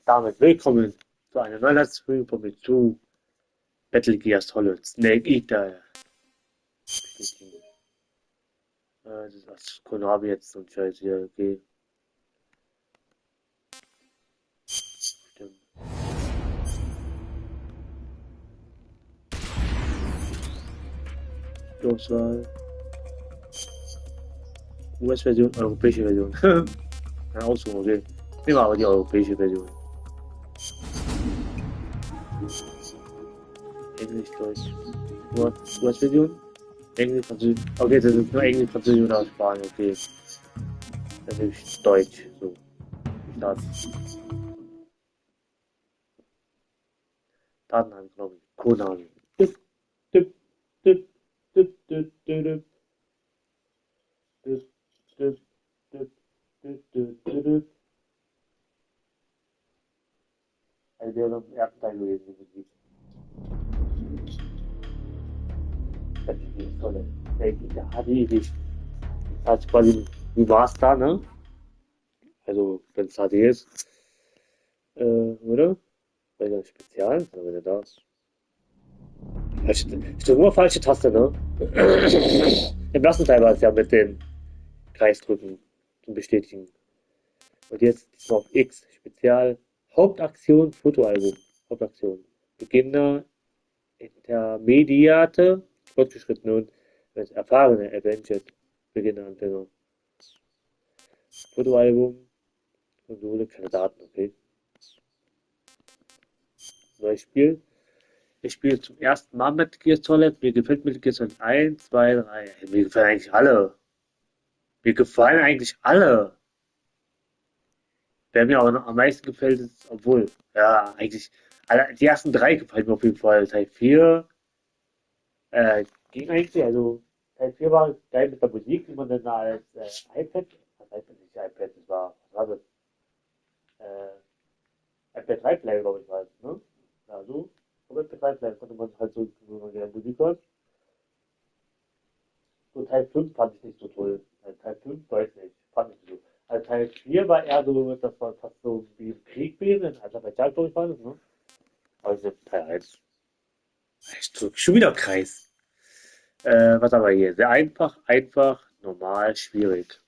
Damit willkommen zu einer neuen Folge von mir zu Battle Gear Solid Snake Eater. Das ist was Konami jetzt und Scheiß hier, okay. Stimmt. Auswahl. US-Version, europäische Version. Eine Auswahl, okay. Nehmen wir aber die europäische Version. Englisch, Deutsch. Nur US-Version? Englisch, Französisch. Okay, das ist nur Englisch, Französisch oder Spanisch, okay. Dann nehme ich Deutsch. So. Start. Datenangabe. Konami. Tipp, tipp, tipp, tipp, tipp, tipp, tipp, tipp, tipp, tipp, tipp, tipp. Also der war im ersten Teil gewesen, die Musik. Das ist die tolle. Der hat die Idee. Das ist quasi ein Remaster, ne? Also, wenn es HD ist. Oder? Weil das Spezial, wenn er da ist. Ich drücke immer falsche Taste, ne? Im ersten Teil war es ja mit dem Kreisdrücken zum Bestätigen. Und jetzt diesmal auf X, Spezial, Hauptaktion, Fotoalbum, Hauptaktion. Beginner, Intermediate, Fortgeschrittene und erfahrene Adventure, Beginner, Anfänger. Fotoalbum, Konsole, keine Daten, okay. Neues Spiel. Ich spiele zum ersten Mal Metal Gear Solid. Mir gefällt Metal Gear Solid 1, 2, 3. Mir gefallen eigentlich alle. Mir gefallen eigentlich alle. Wer mir aber noch am meisten gefällt, ist, obwohl, ja, eigentlich, die ersten drei gefallen mir auf jeden Fall. Teil 4 ging eigentlich, also Teil 4 war geil mit der Musik, die man dann als iPad, nicht iPad, das war, was war das? iPad 3 Player, glaube ich, war es, ne? Ja, so, auf iPad 3 Player konnte man halt so, wenn man gerne Musik hört. So Teil 5 fand ich nicht so toll. Teil 5 weiß nicht, fand ich nicht so. Also Teil 4 war eher so, dass man fast so wie im Krieg wäre, als bei Teil war das, ne? Aber ich nehme Teil 1. Ich drücke schon wieder Kreis. Was haben wir hier? Sehr einfach, einfach, normal, schwierig.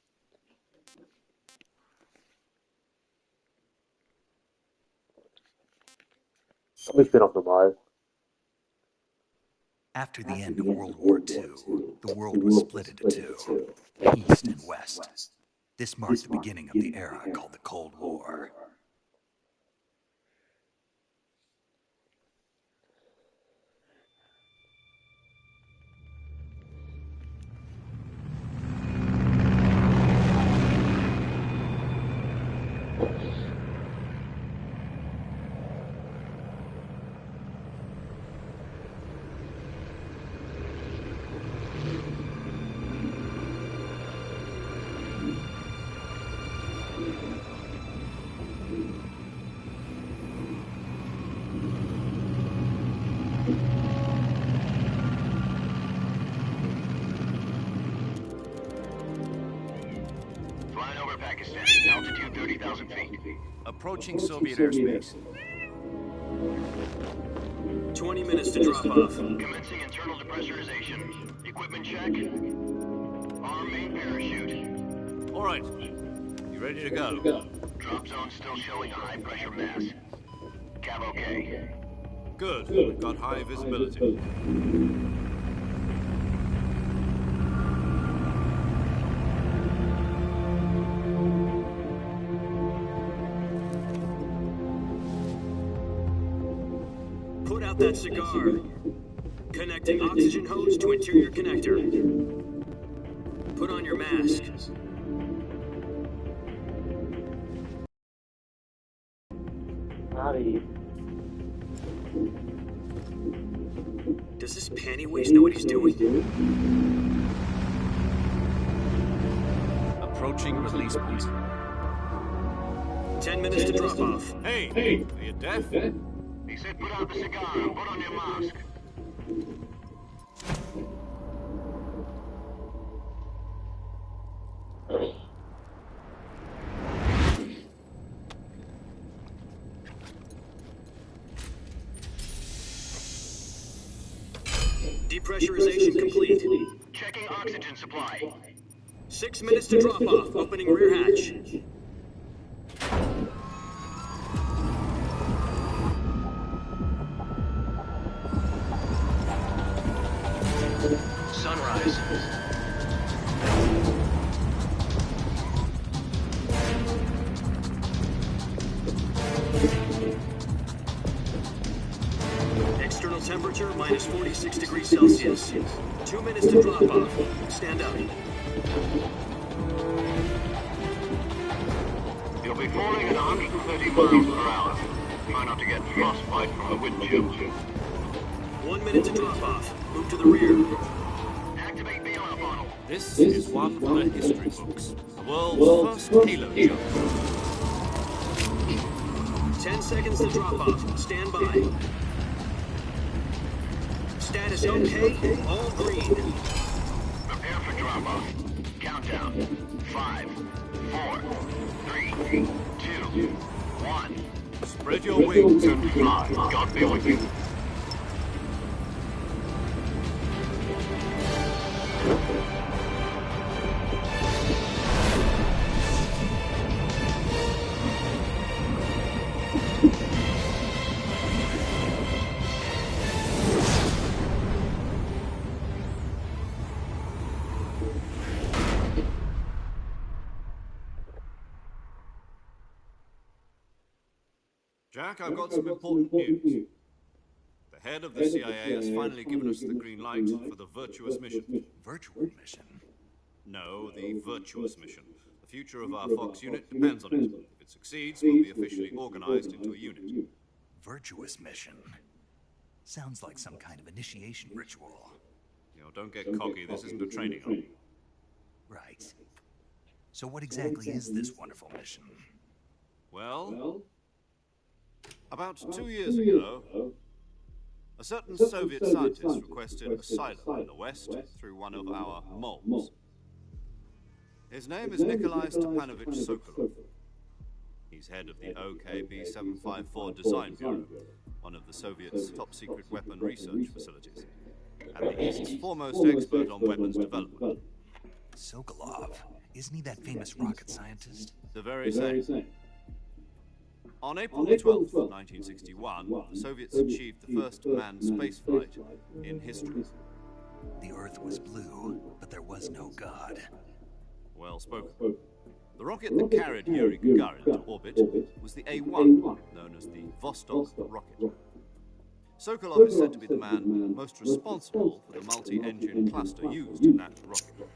Aber ich bin auch normal. After the end of World War II, the world was split into two, East and West. This marked the beginning of the era called the Cold War. Flying over Pakistan, altitude 30,000 feet. Approaching Soviet airspace. 20 minutes to drop off. Commencing internal depressurization. Equipment check. Arm main parachute. All right. You ready to go? Drop zone still showing a high pressure mass. Cav okay. Good. We've got high visibility. Put out that cigar. Connecting oxygen hose to interior connector. Put on your mask. Ari. Does this pantywaist know what he's doing? Approaching release point. 10 minutes to drop off. Hey, are you deaf? He said put out the cigar and put on your mask. Depressurization complete. Checking oxygen supply. 6 minutes to drop off. Opening rear hatch. Sunrise. External temperature minus 46 degrees Celsius. 2 minutes to drop off. Stand up. You'll be falling at 130 miles per hour. Try not to get frostbite from the wind chill. 1 minute to drop off. Move to the rear. Activate bailout bottle. This is one for the history books. The world's first halo jump. 10 seconds to drop off. Stand by. Status okay. All green. Prepare for drop-off. Countdown. 5, 4, 3, 2, 1. Spread your wings and Fly. God be with you. Jack, I've got some important news. The head of the CIA has finally given us the green light for the virtuous mission. Virtual mission? No, the virtuous mission. The future of our Fox unit depends on it. If it succeeds, we'll be officially organized into a unit. Virtuous mission? Sounds like some kind of initiation ritual. You know, don't get cocky. This isn't a training op. Right. So what exactly is this wonderful mission? Well, about 2 years ago, a certain Soviet scientist requested asylum in the West through one of our moles. His name is Nikolai Stepanovich Sokolov. He's head of the Ps5 Design Bureau, one of the Soviets' top-secret weapon research facilities, and the East's foremost expert on weapons development. Sokolov? Isn't he that famous rocket scientist? The very same. On April the 12th, 1961, the Soviets achieved the first manned spaceflight in history. The Earth was blue, but there was no God. Well spoken. The rocket that carried Yuri Gagarin to orbit was the A-1, known as the Vostok rocket. Sokolov is said to be the man most responsible for the multi-engine cluster used in that rocket.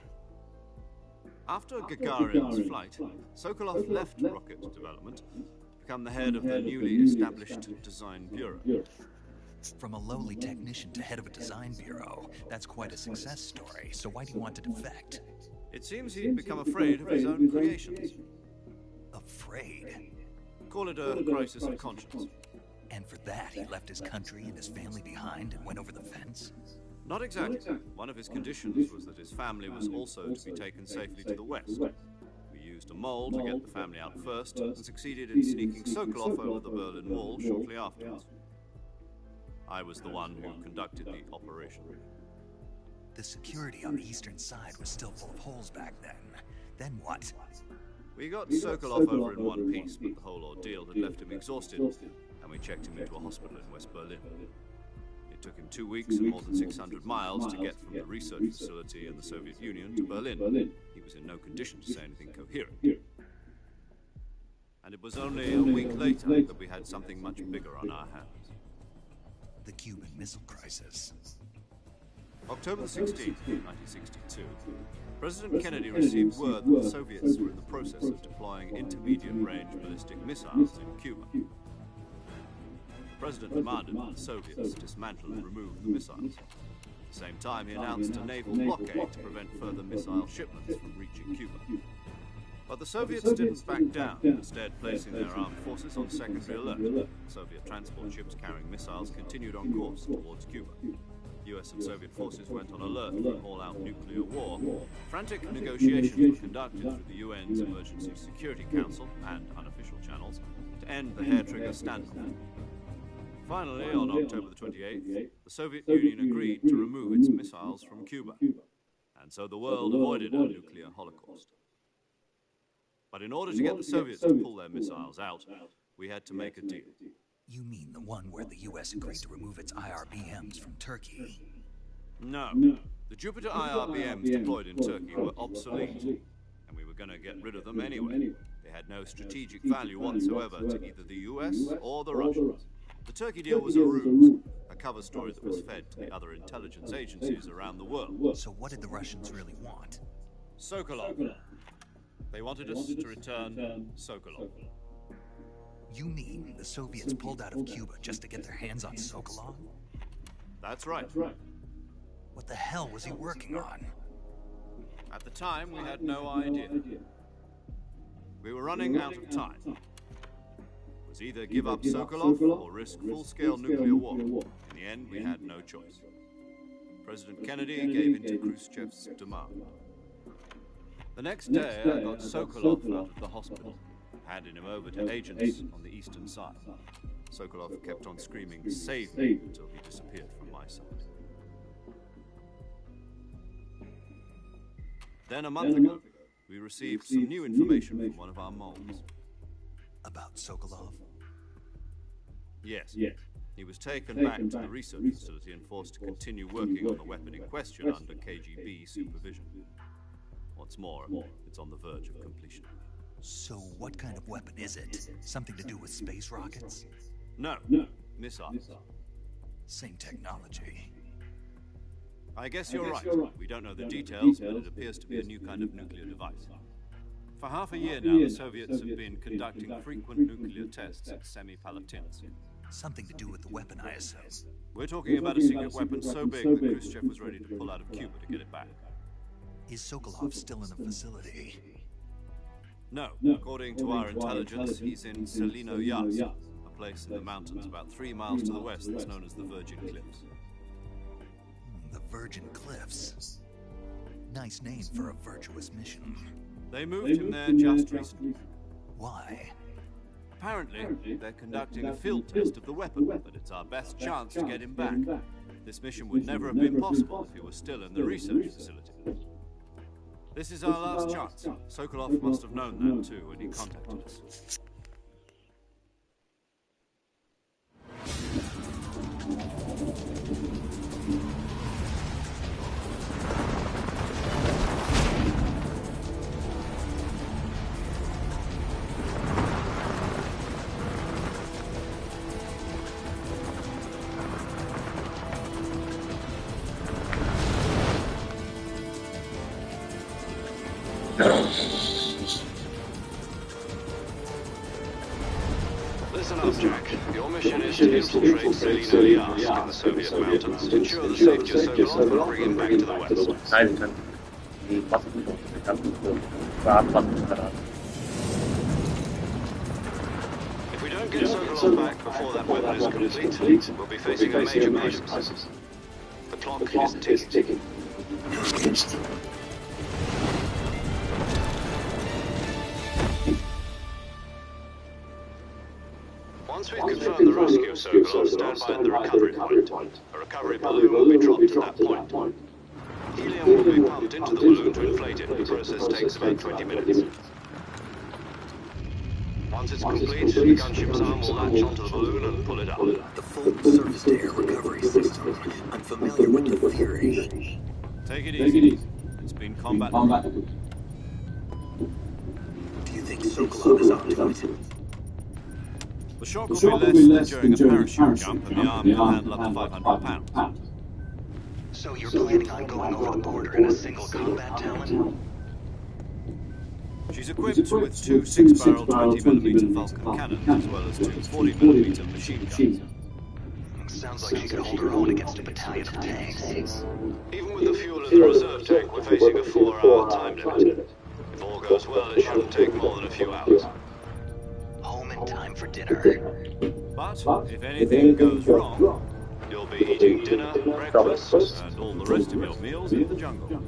After Gagarin's flight, Sokolov left rocket development to become the head of the newly established Design Bureau. From a lowly technician to head of a design bureau, that's quite a success story. So why do you want to defect? It seems he'd become afraid of his own creations. Afraid? Call it a crisis of conscience. And for that, he left his country and his family behind and went over the fence? Not exactly. One of his conditions was that his family was also to be taken safely to the west. We used a mole to get the family out first and succeeded in sneaking Sokolov over the Berlin Wall shortly afterwards. I was the one who conducted the operation. The security on the eastern side was still full of holes back then. Then what? We got Sokolov over in one piece, but the whole ordeal had left him exhausted, and we checked him into a hospital in West Berlin. It took him 2 weeks and more than 600 miles to get from the research facility in the Soviet Union to Berlin. He was in no condition to say anything coherent. And it was only a week later that we had something much bigger on our hands. The Cuban Missile Crisis. October 16, 1962, President Kennedy received word that the Soviets were in the process of deploying intermediate-range ballistic missiles in Cuba. The President demanded that the Soviets dismantle and remove the missiles. At the same time, he announced a naval blockade to prevent further missile shipments from reaching Cuba. But the Soviets didn't back down, instead placing their armed forces on secondary alert. Soviet transport ships carrying missiles continued on course towards Cuba. US and Soviet forces went on alert for an all-out nuclear war. Frantic negotiations were conducted through the UN's Emergency Security Council and unofficial channels to end the hair-trigger standoff. Finally, on October the 28th, the Soviet Union agreed to remove its missiles from Cuba, and so the world avoided a nuclear holocaust. But in order to get the Soviets to pull their missiles out, we had to make a deal. You mean the one where the US agreed to remove its IRBMs from Turkey? No. The Jupiter IRBMs deployed in Turkey were obsolete, and we were going to get rid of them anyway. They had no strategic value whatsoever to either the US or the Russians. The Turkey deal was a ruse, a cover story that was fed to the other intelligence agencies around the world. So what did the Russians really want? Sokolov. They wanted us to return Sokolov. You mean the Soviets pulled out of Cuba just to get their hands on Sokolov? That's right. What the hell was he working on? At the time, we had no idea. We were running out of time. It was either give up Sokolov or risk full-scale nuclear war. In the end, we had no choice. President Kennedy gave in to Khrushchev's demand. The next day, I got Sokolov out of the hospital, handed him over to agents on the eastern side. Sokolov kept on screaming, "Save me," until he disappeared from my side. Then a month ago, we received some new information from one of our moles. About Sokolov? Yes. He was taken back to the research facility and forced to continue working on the weapon in question under KGB supervision. What's more, it's on the verge of completion. So what kind of weapon is it? Something to do with space rockets? No, missiles. Same technology. I guess you're right. We don't know the details, but it appears to be a new kind of nuclear device. For half a year now, the Soviets have been conducting frequent nuclear tests at Semipalatinsk. Something to do with the weapon, I assume. We're talking about a secret weapon so big that Khrushchev was ready to pull out of Cuba to get it back. Is Sokolov still in the facility? No. According to our intelligence, he's in Selino Yaz, a place in the mountains about 3 miles to the west that's known as the Virgin Cliffs. The Virgin Cliffs. Nice name for a virtuous mission. They moved him there just recently. Why? Apparently, they're conducting a field test of the weapon, but it's our best chance to get him back. This mission would never have been possible if he was still in the research facility. This is our last chance. Sokolov must have known that too when he contacted us. Listen up, Jack. Your mission is to infiltrate Selino Yaz in the Soviet mountains, ensure the safety of Sokolov, and bring him back to the west. Nein, kann die Waffen, die ganzen Waffen verraten. If we don't get Sokolov back before that weapon is complete, we'll be facing a major crisis. The clock is ticking. Once we've confirmed the rescue of Sokolov, stand by at the recovery point. A recovery balloon will be dropped at that point. Helium will be pumped into the balloon to inflate it. The process takes about 20 minutes. Once it's complete, the gunship's arm will latch onto the balloon and pull it up. The full surface-to-air recovery system. I'm familiar with the theory. Take it easy. It's been combated. Do you think Sokolov is up to it? The shock will be less than during a parachute jump, and the arm can handle up to 500 pounds. So you're planning on going over the border in a single combat talon? She's equipped with 2 6-barrel 20mm Vulcan cannons, as well as 2 40mm machine guns. Sounds like she could hold her own against a battalion of tanks. Even with the fuel in the reserve tank, we're facing a 4-hour time limit. If all goes well, it shouldn't take more than a few hours. Home in time for dinner. But if anything goes wrong, you'll be eating dinner, breakfast, and all the rest of your meals in the jungle.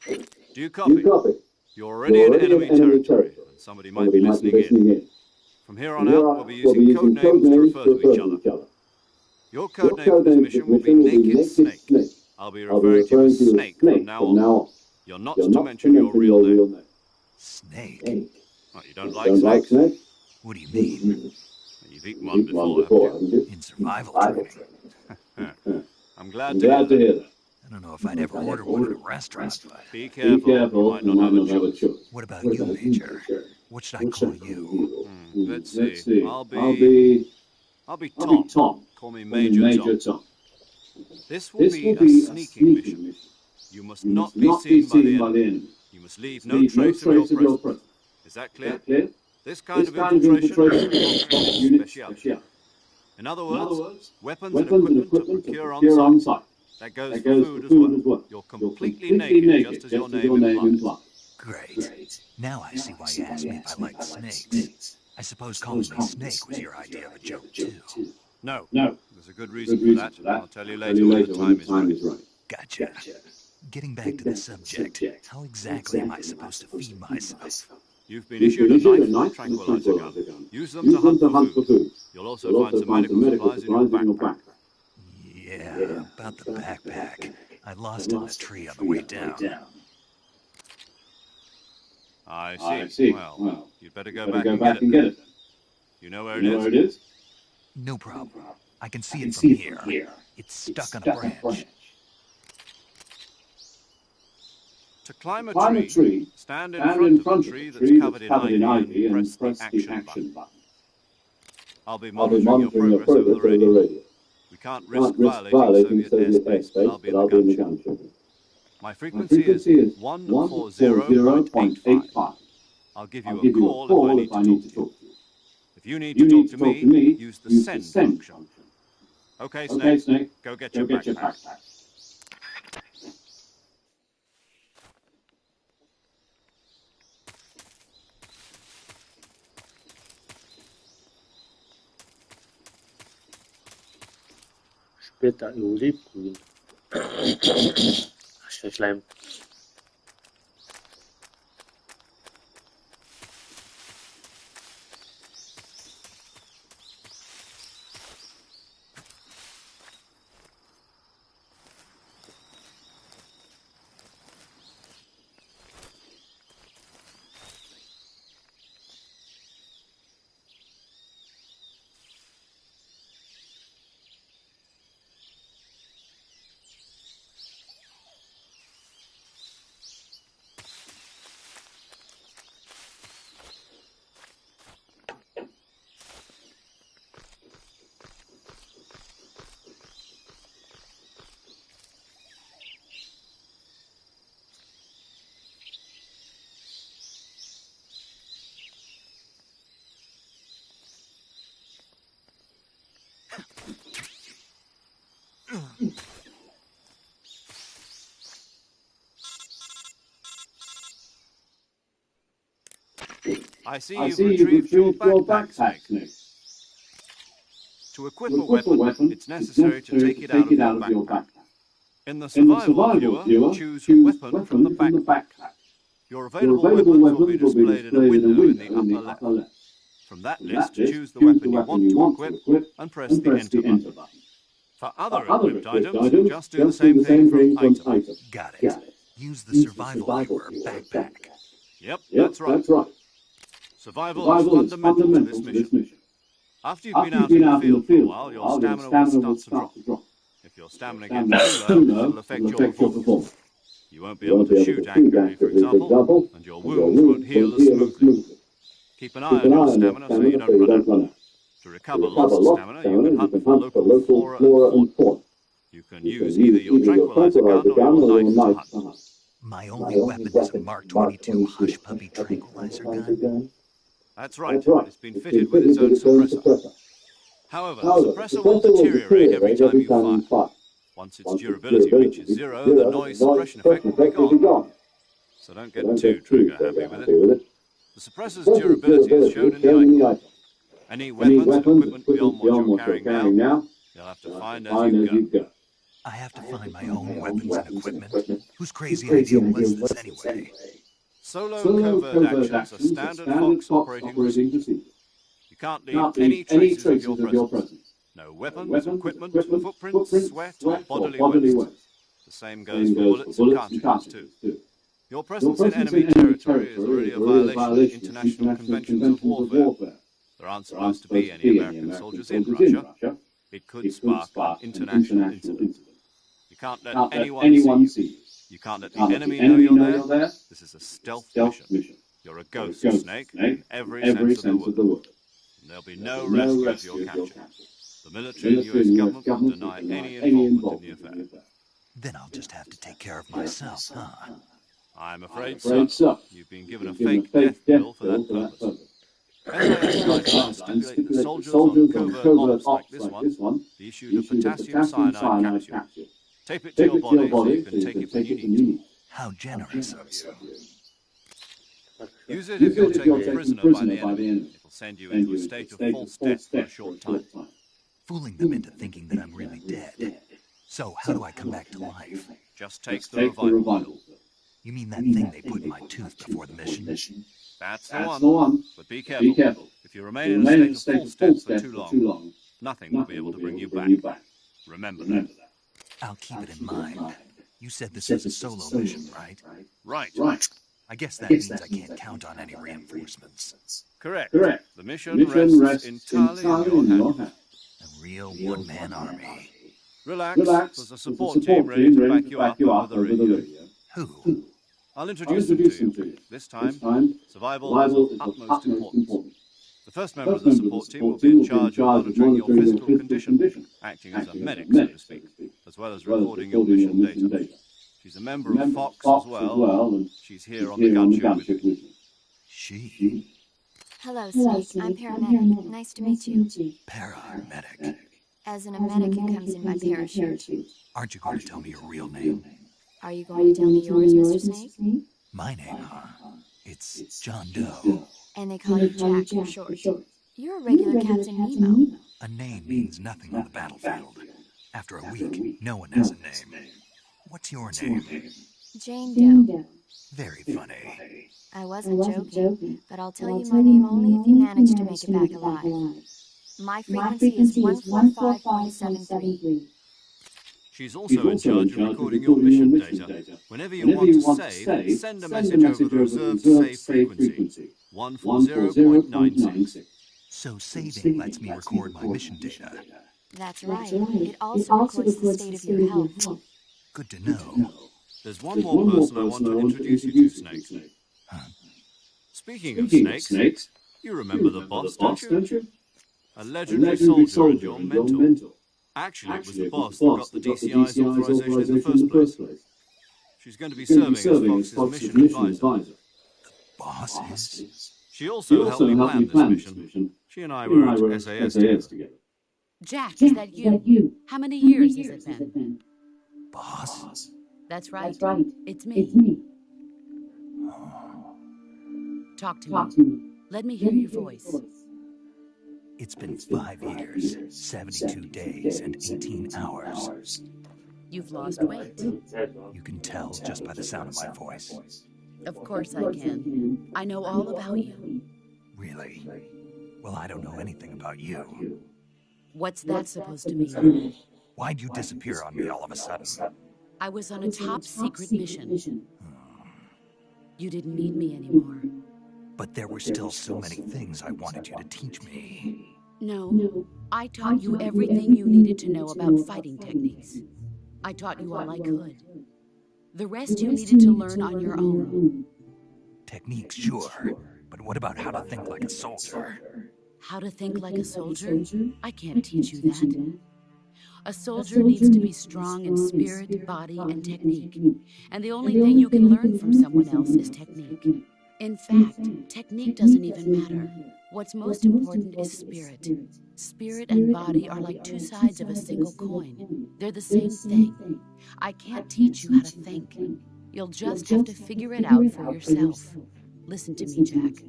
Do you copy? You're already in enemy territory, and somebody might be listening in. From here on out, we'll be using code names to refer to each other. Your code name for this mission will be Naked Snake. I'll be referring to you as Snake from now on. You're not to mention your real name. Snake? Well, you don't like snakes? What do you mean? You've eaten one before, haven't you? In survival training. I'm glad to hear that. I don't know if I'd ever order one at a restaurant, but... Be careful, you might not have a choice. What about you, Major? What should I call you? Let's see. I'll be Tom. Call me Major Tom. This will be a sneaking mission. You must not be seen by the enemy. You must leave no trace of your presence. Is that clear? This kind of infiltration is unit speciality. In other words, weapons and equipment to procure on site. That goes for food as well. You're completely naked, just as your name implies. Great. Now I see why you asked me if I liked snakes. I suppose calling me Snake was your idea of a joke, too. No. There's a good reason for that. I'll tell you later when the time is right. Gotcha. Getting back to the subject, how exactly am I supposed to feed myself? You've been issued a knife tranquilizer gun. Use them to hunt for food. You'll also find some medical supplies in your backpack. Yeah, about the backpack. I lost it in a tree on the way down. I see. Well, you'd better go back and get it then. You know where it is? No problem. I can see it from here. It's stuck on a branch. To climb a tree, stand in front of the tree that's covered in ivy and press the action button. I'll be monitoring your progress over the radio. We can't risk violating Soviet airspace, but I'll be in the gun ship. My frequency is 140.85. I'll give you a call if I need to talk to you. If you need to talk to me, use the send function. Okay, Snake, go get your backpack. Später Olivgrün. Schleim. I see you've retrieved your backpack, Snake. To equip a weapon, it's necessary to take it out of your backpack. In the survival viewer, choose Weapon from the backpack. Your available weapons will be displayed in a window in the upper left. From that list, choose the weapon you want to equip and press the Enter button. For other equipped items, just do the same thing from item. Got it. Use the survival viewer backpack. Yep, that's right. Survival is fundamental to this mission. After you've been out in the field for a while, your stamina will start to drop. If your stamina gets too low, it'll affect your performance. You won't be able to shoot accurately, for example, and your wounds won't heal as smoothly. Keep an eye on your stamina so you don't run out. To recover lost stamina, you can hunt for local flora and fauna. You can use either your tranquilizer gun or your knife to hunt. My only weapon is a Mark 22 Hush Puppy tranquilizer gun. That's right. It's been fitted with its own suppressor. However, the suppressor will deteriorate every time you fire. Once its durability reaches zero, the noise suppression effect will be gone. So don't get too trigger happy with it. The suppressor's durability is shown in the item. Any weapons and equipment beyond what you're carrying now, you'll have to find as you go. I have to find my own weapons and equipment? Whose crazy idea was this anyway? Solo covert actions are standard Fox operating procedure. You can't leave any traces of your presence. No weapons, equipment, footprints, sweat, or bodily waste. The same goes for bullets and cartridges, too. Your presence in enemy territory is already a violation of international conventions of warfare. There aren't supposed to be any American soldiers in Russia. It could spark an international incident. You can't let anyone see you. You can't let the enemy know you're there. This is a stealth mission. You're a ghost, Snake, in every sense of the word. And there'll be no rescue if you're captured. The military and US government will deny any involvement in the affair. Then I'll just have to take care of myself, huh? I'm afraid so. You've been given a fake death bill for that purpose. SAS guidelines stipulate that soldiers on covert ops like this one be issued a potassium cyanide capsule. Tape it to your body so you can take it when you need to. How generous of you. Use it if you're taken prisoner by the enemy. It'll send you into a state of false death for a short time. Fooling them into thinking that I'm really dead. So how do I come back to life? Just take the revival pill. You mean that thing they put in my tooth before the mission? That's the one. But be careful. If you remain in a state of false death for too long, nothing will be able to bring you back. Remember that. I'll keep it in mind. You said this was a solo mission, right? Right. I guess that means I can't count on any reinforcements. Correct. The mission rests entirely in your hands. A real one-man army. Relax. There's a support team ready to back you up over the radio. Who? I'll introduce them to you. This time, survival is of utmost importance. The first member of the support team will be in charge of monitoring your physical condition, acting as a medic, so to speak, as well as recording your mission data. She's a member of Fox as well, and she's here on the gunship with you. She? Hello, Snake. I'm paramedic. Nice to meet you. Paramedic. As in a medic who comes in by parachute. Aren't you going to tell me your real name? Are you going to tell me yours, Mr. Snake? My name, huh? It's John Doe. And they call you Jack for short. You're a regular Captain Nemo. A name means nothing on the battlefield. After a week, no one has a name. What's your name? Jane Doe. Very funny. I wasn't joking, but I'll tell you my name only if you manage to make it back alive. My frequency is 145.73. She's also in charge of recording your mission data. Whenever you want to save, send a message over the reserved save frequency, 140.96. So saving lets me record my mission data. That's right. It also records the state of your health. Good to know. There's one more person I want to introduce you to, Snake. Huh? Speaking of snakes, you remember the boss, don't you? A legendary soldier and your mentor. Actually, it was the boss that got the DCI's authorization in the first place. She's going to be serving as Fox's mission advisor. Boss is? She also helped me plan this mission. She and I were at SAS together. Jack, is that you? How many years has it been? Boss? That's right. It's me. Talk to me. Let me hear your voice. It's been 5 years, 72 days, and 18 hours. You've lost weight. You can tell just by the sound of my voice. Of course I can. I know all about you. Really? Well, I don't know anything about you. What's that supposed to mean? Why'd you disappear on me all of a sudden? I was on a top-secret mission. You didn't need me anymore. But there were still so many things I wanted you to teach me. No, I taught you everything you needed to know about fighting techniques. I taught you all I could. The rest you needed to learn on your own. Techniques, sure. But what about how to think like a soldier? How to think like a soldier? I can't teach you that. A soldier needs to be strong in spirit, body, and technique. And the only thing you can learn from someone else is technique. In fact, technique doesn't even matter. What's most important is spirit. Spirit and body are like two sides of a single coin. They're the same thing. I can't teach you how to think. You'll just have to figure it out for yourself. Listen to me, Jack.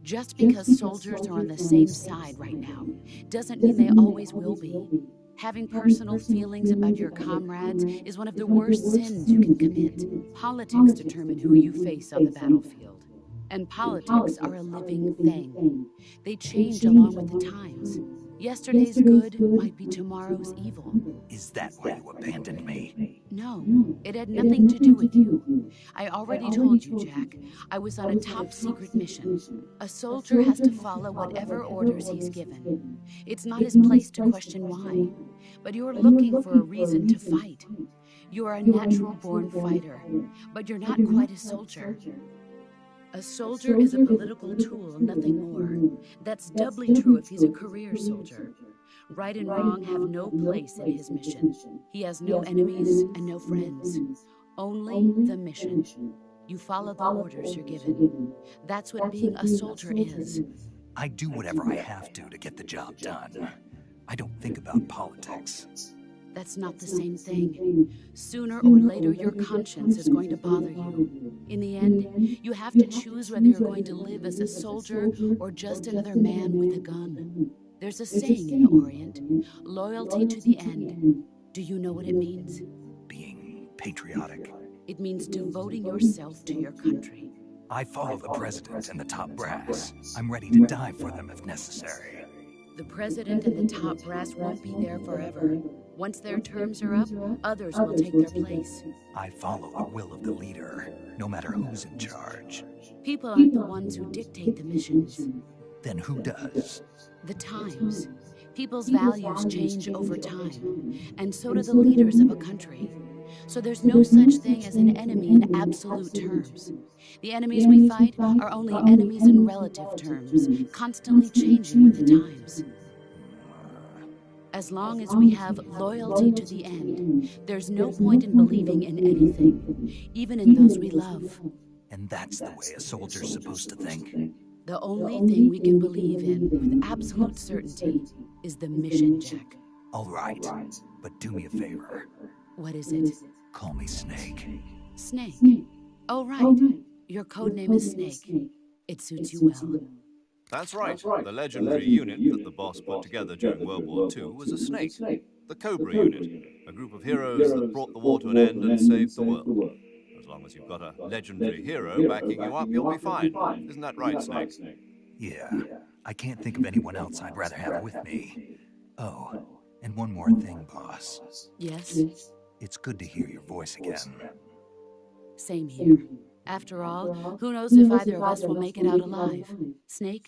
Just because soldiers are on the same side right now doesn't mean they always will be. Having personal feelings about your comrades is one of the worst sins you can commit. Politics determine who you face on the battlefield. And politics are a living thing. They change along with the times. Yesterday's good might be tomorrow's evil. Is that why you abandoned me? No, it had nothing to do with you. I already told you, Jack, I was on a top secret mission. A soldier has to follow whatever orders he's given. It's not his place to question why. But you're looking for a reason to fight. You are a natural-born fighter, but you're not quite a soldier. A soldier is a political tool, nothing more. That's doubly true if he's a career soldier. Right and wrong have no place in his mission. He has no enemies and no friends. Only the mission. You follow the orders you're given. That's what being a soldier is. I do whatever I have to get the job done. I don't think about politics. That's not the same thing. Sooner or later, your conscience is going to bother you. In the end, you have to choose whether you're going to live as a soldier or just another man with a gun. There's a saying in the Orient, loyalty to the end. Do you know what it means? Being patriotic. It means devoting yourself to your country. I follow the president and the top brass. I'm ready to die for them if necessary. The president and the top brass won't be there forever. Once their terms are up, others will take their place. I follow the will of the leader, no matter who's in charge. People aren't the ones who dictate the missions. Then who does? The times. People's values change over time, and so do the leaders of a country. So there's no such thing as an enemy in absolute terms. The enemies we fight are only enemies in relative terms, constantly changing with the times. As long as we have loyalty to the end, there's no point in believing in anything, even in those we love. And that's the way a soldier's supposed to think? The only thing we can believe in with absolute certainty is the mission, Jack. All right, but do me a favor. What is it? Call me Snake. Snake. Oh, right. Your code name is Snake. It suits you well. That's right. The legendary unit that the boss put together during World War II was a snake. The Cobra unit, a group of heroes that brought the war to an end and saved the world. As long as you've got a legendary hero backing you up, you'll be fine. Isn't that right, Snake? Yeah, I can't think of anyone else I'd rather have with me. Oh, and one more thing, boss. Yes? It's good to hear your voice again. Same here. After all, who knows if either of us will make it out alive? Snake,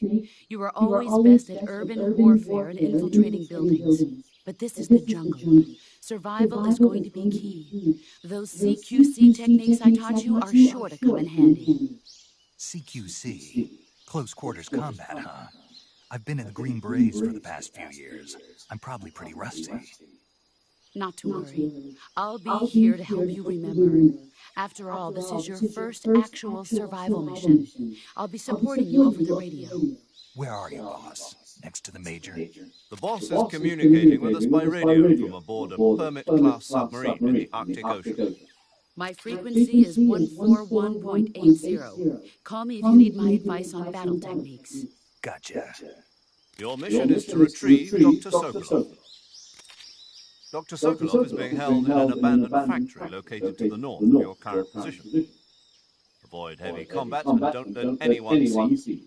you were always best at urban warfare and infiltrating buildings. But this is the jungle. Survival is going to be key. Those CQC techniques I taught you are sure to come in handy. CQC? Close quarters combat, huh? I've been in the Green Berets for the past few years. I'm probably pretty rusty. Not to worry. I'll be here to help you remember. After all, this is your first actual survival mission. I'll be supporting you over the radio. Where are you, boss? Next to the Major? The boss is communicating with us by radio from aboard a Permit-class submarine in the Arctic Ocean. My frequency is 141.80. Call me if you need my advice on battle techniques. Gotcha. Your mission is to retrieve Dr. Sokolov. Dr. Sokolov is being held in an abandoned factory located to the north of your current position. Avoid heavy combat and don't let anyone see you.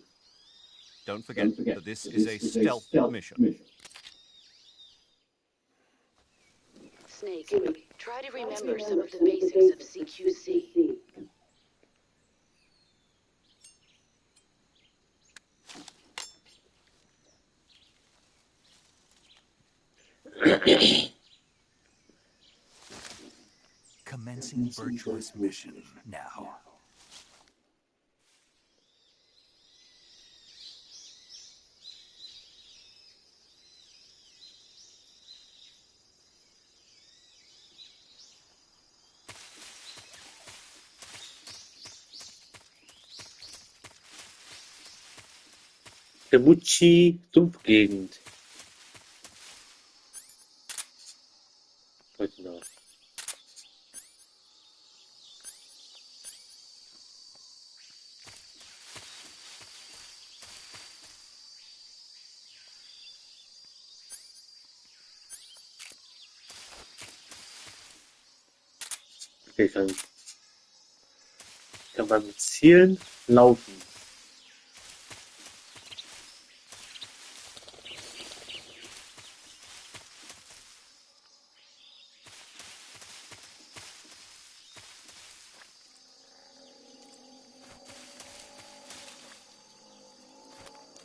Don't forget that this is a stealth mission. Snake, try to remember some of the basics of CQC. Commencing virtuous mission now. Der Mutschi Sumpfgegend. Genau. Okay, kann beim Zielen laufen.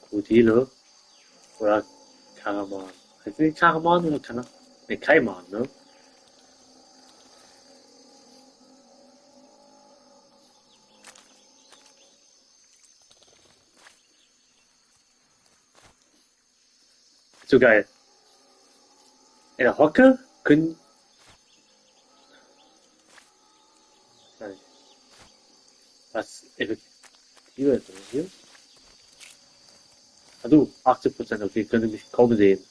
Krokodile oder Karaman. Heißt die Karaman oder Kana? Ne, Kaiman, ne? So geil. In der Hocke können. Was effektiver ist hier? Also 80%, okay, können Sie mich kaum sehen.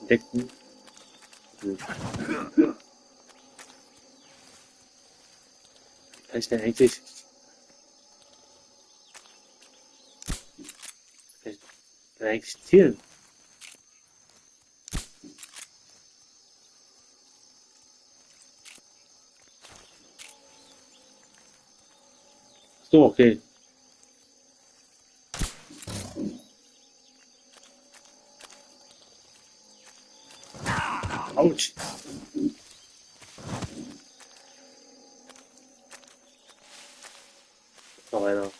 Entdeckten. Kann ich denn eigentlich. Kann ich denn eigentlich zielen? So, okay. Autsch. Noch einer.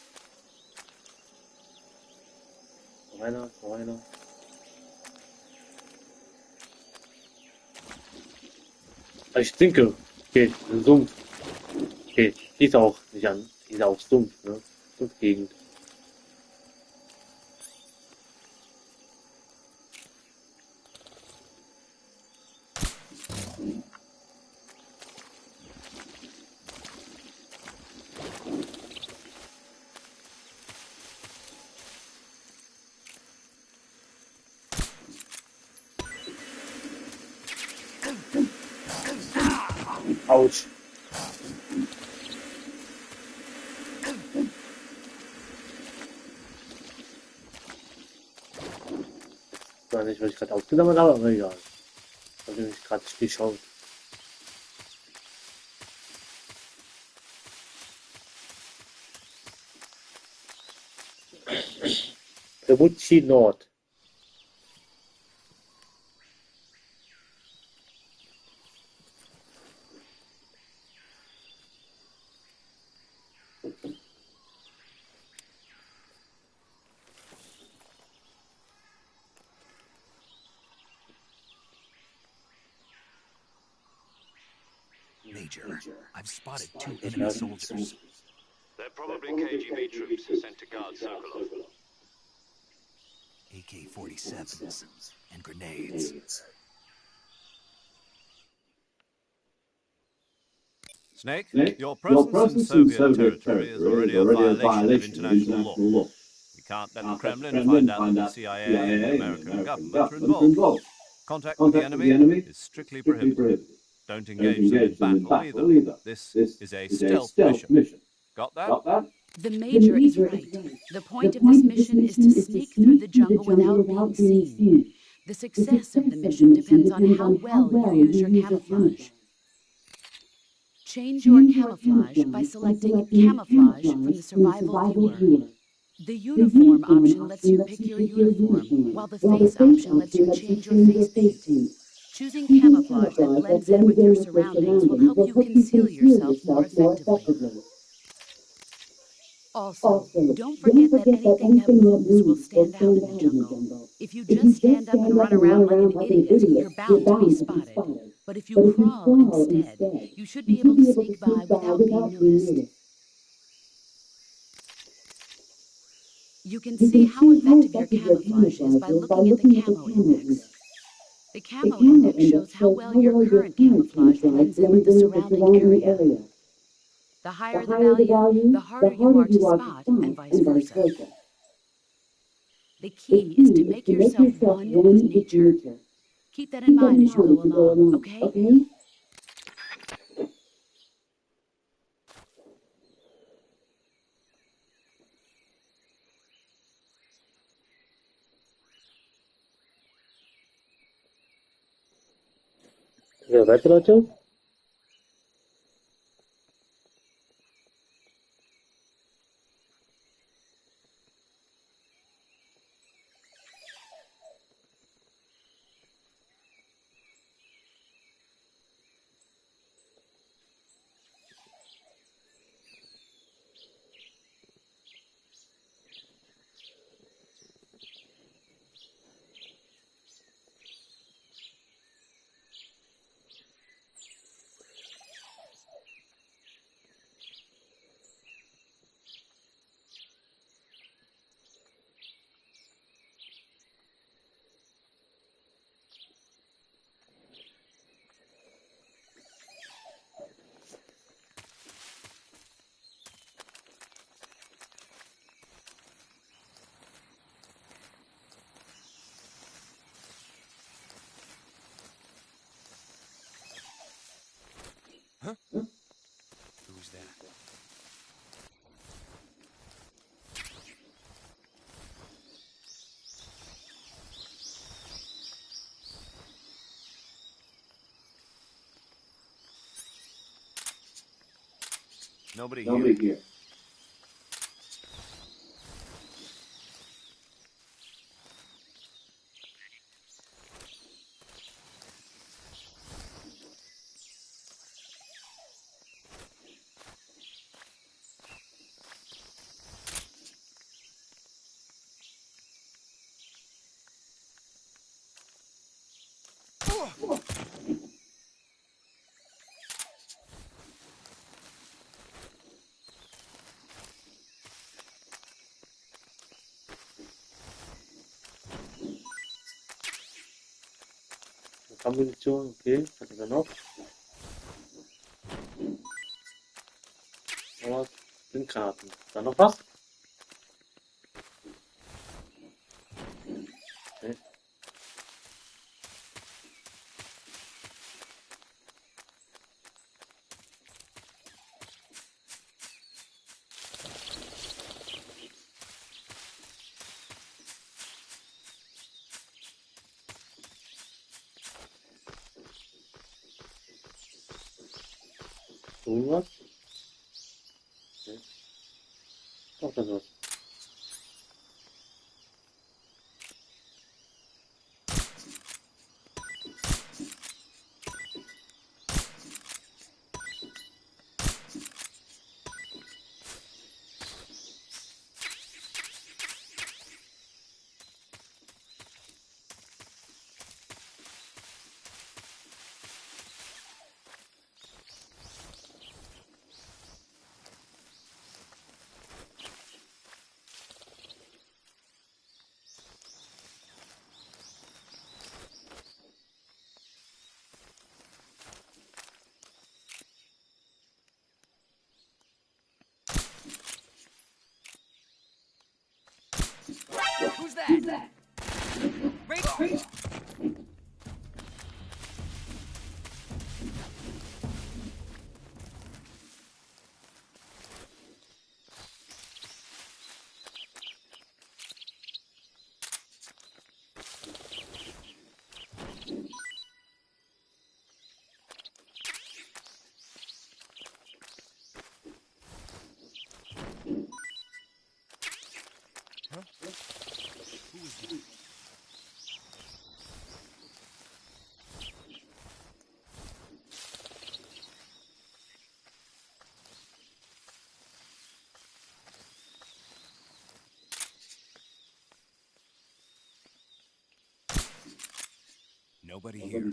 Noch einer, noch einer. Ah, ich trinke. Okay, ein Sumpf. Okay, die ist auch nicht an. Die ist auch Sumpf, ne? Sumpfgegend. Autsch. Ich weiß nicht, was ich gerade ausgesammelt habe, aber egal. Ich habe nämlich gerade geschaut. Rebucci Nord. Major, I've spotted 2 enemy soldiers. They're probably KGB troops sent to guard Sokolov. AK-47s and grenades. Snake, your presence in Soviet territory is already a violation of international law. We can't let the Kremlin find out that the CIA and the American government are involved. Contact with the enemy is strictly prohibited. Don't engage them in battle either. This is a stealth mission. Got that? The Major is right. The point of this mission is to sneak through the jungle without being seen. The success of the mission depends on how well you use your camouflage. Change your camouflage by selecting Camouflage from the Survival Viewer. The Uniform option lets you pick your uniform, while the Face option lets you change your face paint. Choosing camouflage that blends in with your surroundings will help you conceal yourself more effectively. Also, don't forget that anything that moves will stand out in the jungle. If you just stand up and run around like an idiot, you're bound to be spotted. But if you crawl instead, you should be able to sneak by without being noticed. You can see how effective your camouflage is by looking at the Camo Index. The Camo Index shows how well your current camouflage blends in with the surrounding area. The higher the value, the harder you are to spot, and vice versa. The key is to make yourself one with nature. Keep that in mind as you go along, okay? Ja, weiter, Leute. Who's that? Nobody here. Munition, okay. Was hat er noch? Aber sind Granaten. Dann noch was? Okay. Irgendwas? Okay. Doch, das was. Who's that? Radar! Nobody here.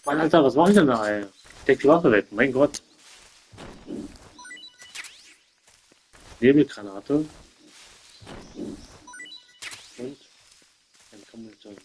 Mann, Alter, was mache ich denn da, ey? Steck die Waffe weg, mein Gott. Nebelgranate und dann kann man schon.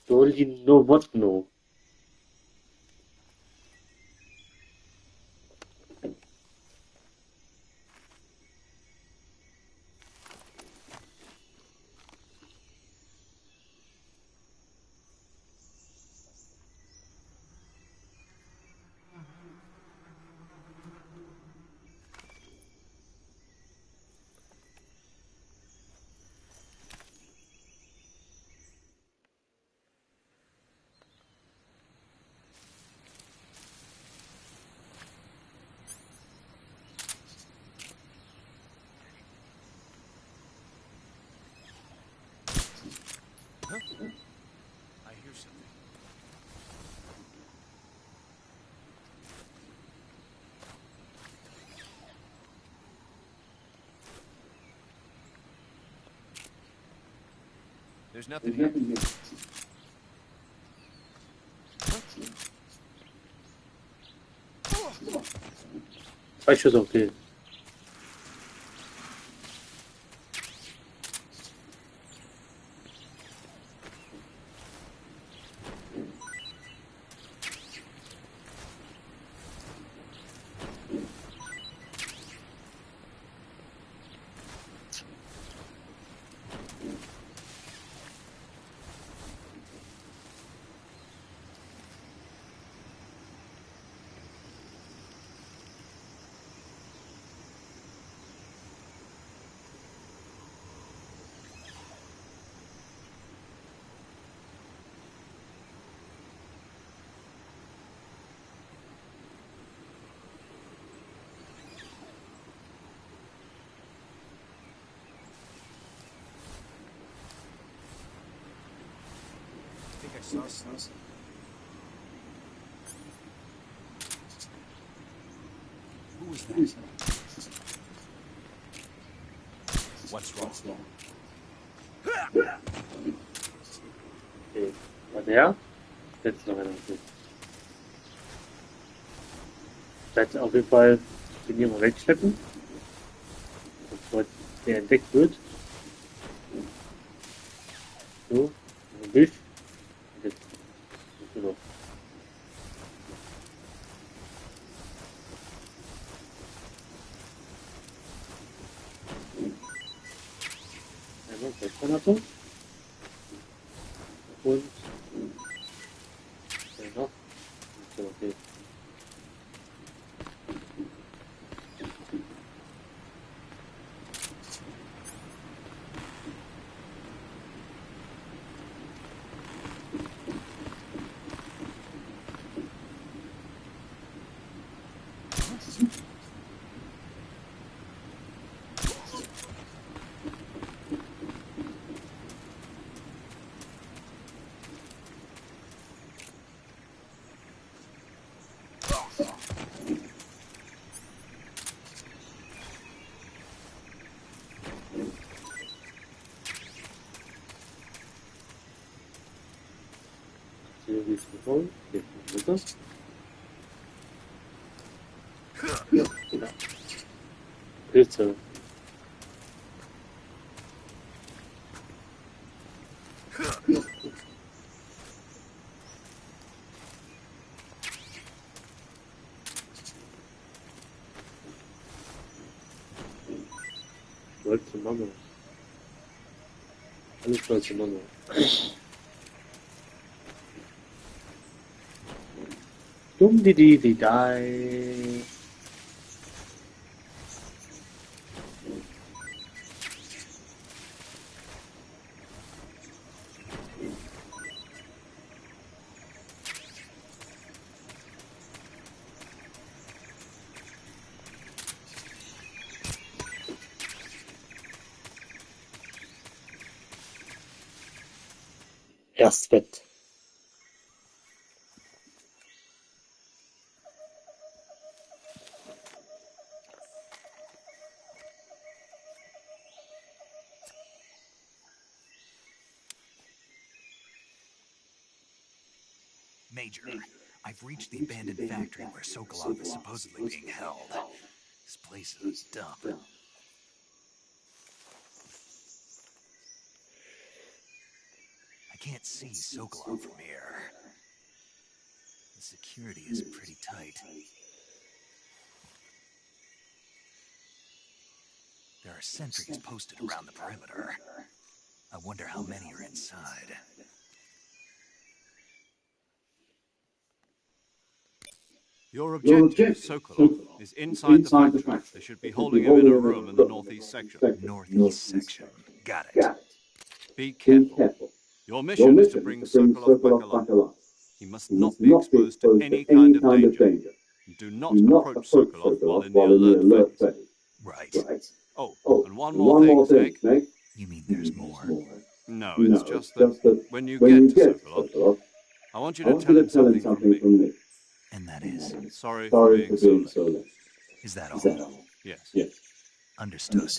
Dolinowotno. I hear something. There's nothing here. Zwei Schüsse, okay. I think I saw something. Who was that? What's wrong? Okay. War der? Jetzt noch einer. Okay. Jetzt auf jeden Fall den hier mal wegschleppen, bevor der entdeckt wird. So, ein Bild. Und jetzt noch. Einmal Feldgranate. Und noch. So, okay. Hier wie es gekommen. Hier ist das. Ja. Pilze. Stolze Mama. Alles stolze Mama. Dumm die die die. Erst Bett. Major, I've reached the abandoned factory where Sokolov is supposedly being held. This place is a dump. I can't see Sokolov from here. The security is pretty tight. There are sentries posted around the perimeter. I wonder how many are inside. Your objective, Sokolov, is inside the factory. They should be holding him in a room in the northeast section. Northeast section. Got it. Be careful. Your mission is to bring Sokolov back alive. He must not be exposed to any kind of danger. Do not approach Sokolov while in the alert phase. Right. Oh, and one more thing, Snake. You mean there's more? No, it's just that when you get to Sokolov, I want you to tell him something from me. And that is? Sorry for being so late. Is that all? Yes. Understood.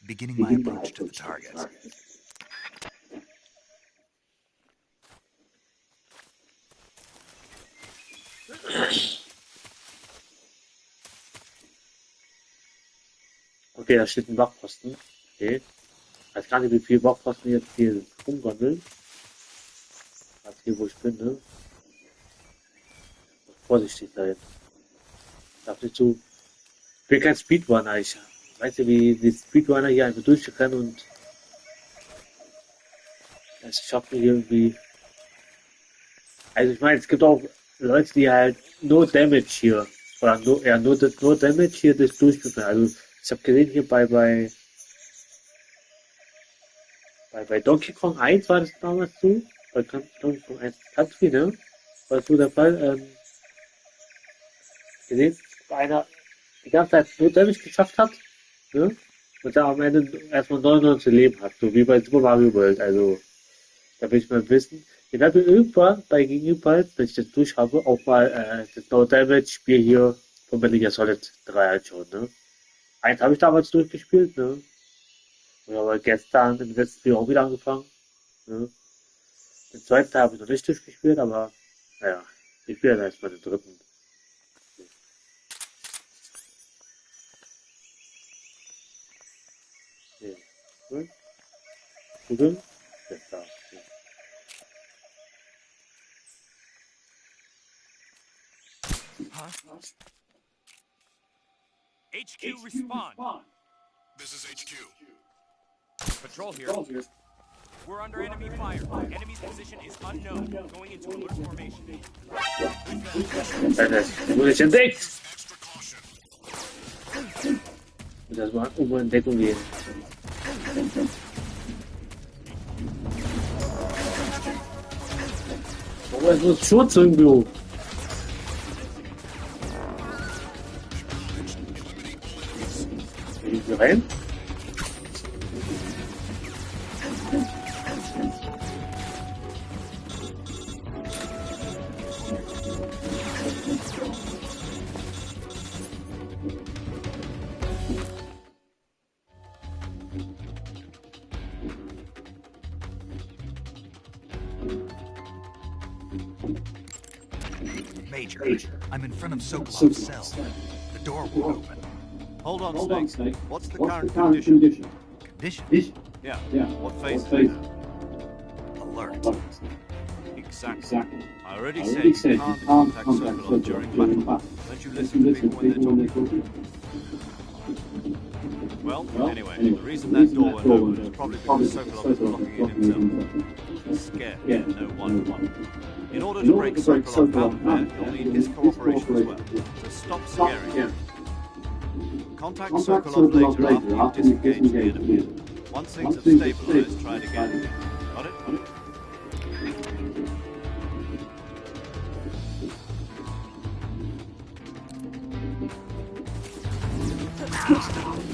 Beginning my approach to the target. Okay, da steht ein Wachposten. Okay. Ich weiß gar nicht, wie viele Wachposten jetzt hier rumgondeln. Also hier, wo ich bin, ne? Vorsichtig sein. Darf nicht so. Ich bin kein Speedrunner. Ich weiß ja, wie die Speedrunner hier einfach durchrennen und. Also ich hab mich irgendwie. Also ich meine, es gibt auch Leute, die halt nur Damage hier. Oder nur Damage hier das durchführen. Also ich habe gesehen hier bei Donkey Kong 1 war das damals so. Bei Donkey Kong 1 Country, ne? War so der Fall. Gesehen, bei einer die ganze Zeit nur Damage geschafft hat, ne? Und dann am Ende erstmal 99 Leben hat, so wie bei Super Mario World. Also, da will ich mal wissen. Ich werde mir irgendwann bei Gegenüber, wenn ich das durch habe, auch mal das No Damage Spiel hier von Metal Gear Solid 3 anschauen, ne? Eins habe ich damals durchgespielt, ne? Und aber gestern im letzten Spiel auch wieder angefangen, ne? Den zweiten Teil habe ich noch nicht durchgespielt, aber naja, ich spiele dann erstmal den dritten. Okay. Google? Jetzt da. Okay. HQ, respond. This is HQ. Patrol here. We're under enemy fire. Enemy's position is unknown. Going into alert formation. Wurde ich entdeckt! Extra caution. Das war um Entdeckung gehen. Oh, es ist Schutz irgendwo. Will ich hier rein? Major, I'm in front of Sokolov's cell. The door won't open. Hold on, Snake. What's the current condition? Condition? Yeah. What phase is it? Alert. Exactly. I already said you can't contact Sokolov during battle. Don't you listen to people when they're talking? Well, anyway, the reason that door went open is probably because Sokolov is blocking it himself. He's scared, no wonder. In order to break Sokolov out of there, you'll need his cooperation as well. So stop scaring him. Contact Sokolov later after you've disengaged the enemy. Once things have stabilized, try it again. Got it?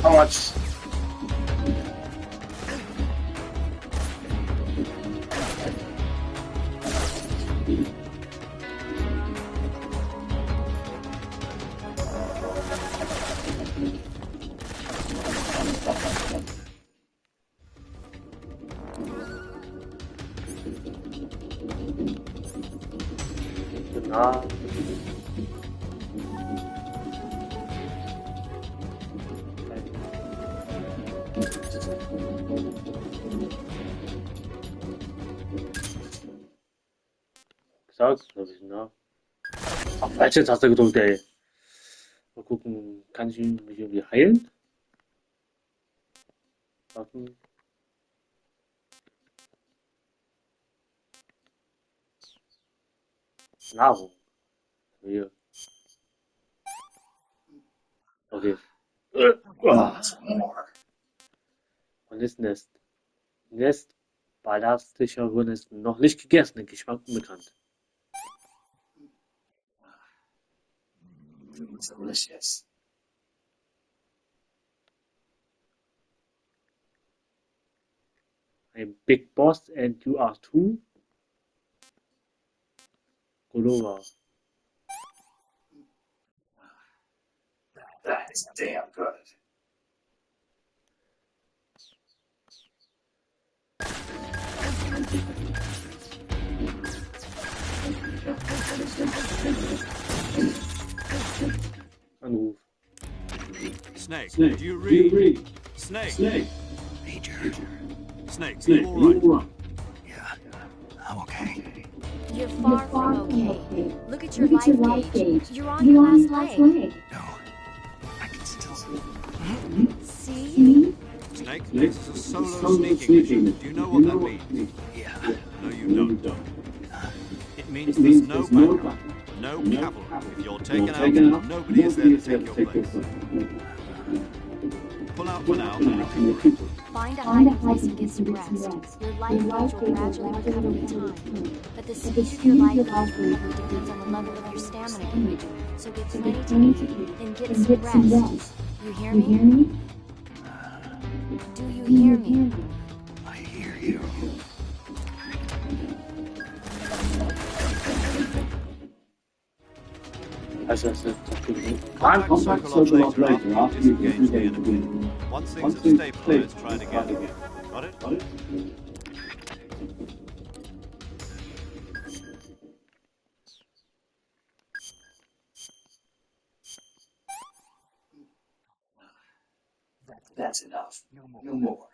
How much? Na, gesagt, glaube ich, ne? Ach, falsche Taste gedrückt, ey. Mal gucken, kann ich mich irgendwie heilen? Warten. Nahrung. Hier. Okay. Ah. Und ist Nest. Nest ballastischer Wurst noch nicht gegessen, den Geschmack unbekannt. Delicious. Ein Big Boss and you are too. Golova. That is damn good. Anruf. Snake, do you read? Snake. Major. Snake, you all right? Yeah, I'm okay. You're far from okay. Look at your life gauge. You're on your last leg. No, I can still. See? Snake, this is a solo sneaking mission. Do you know what that means? Yeah. No, you don't. It means there's no backup, no cavalry. If you're taken out, nobody is there to take your place. Pull out for now and recuperate. Find a hiding place and get some rest. Your life gauge will gradually recover with time. But the speed of your life gauge recovery depends on the level of your stamina gauge. So get plenty to eat and get some rest. You hear me? Do you hear me? I hear you. Also, das ist Contact circle off later after you've disengaged the enemy. Once things have stabilized, try it again. Got it? That's enough. No more.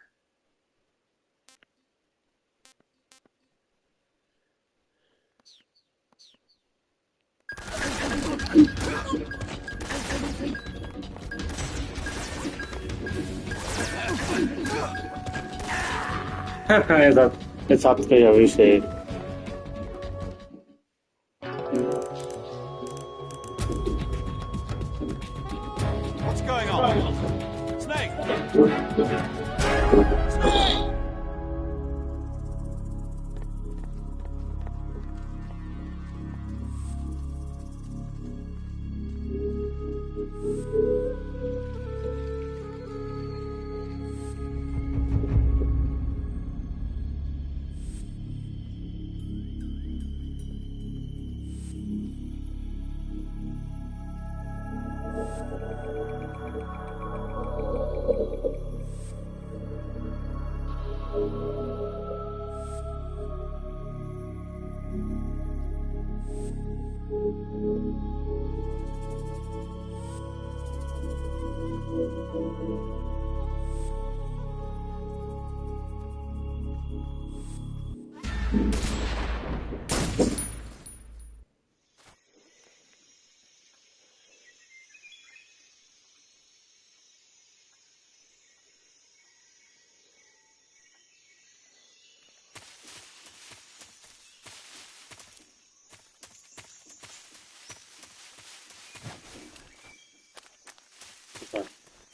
Jetzt hat's mich erwischt, ey. What's going on? Snake!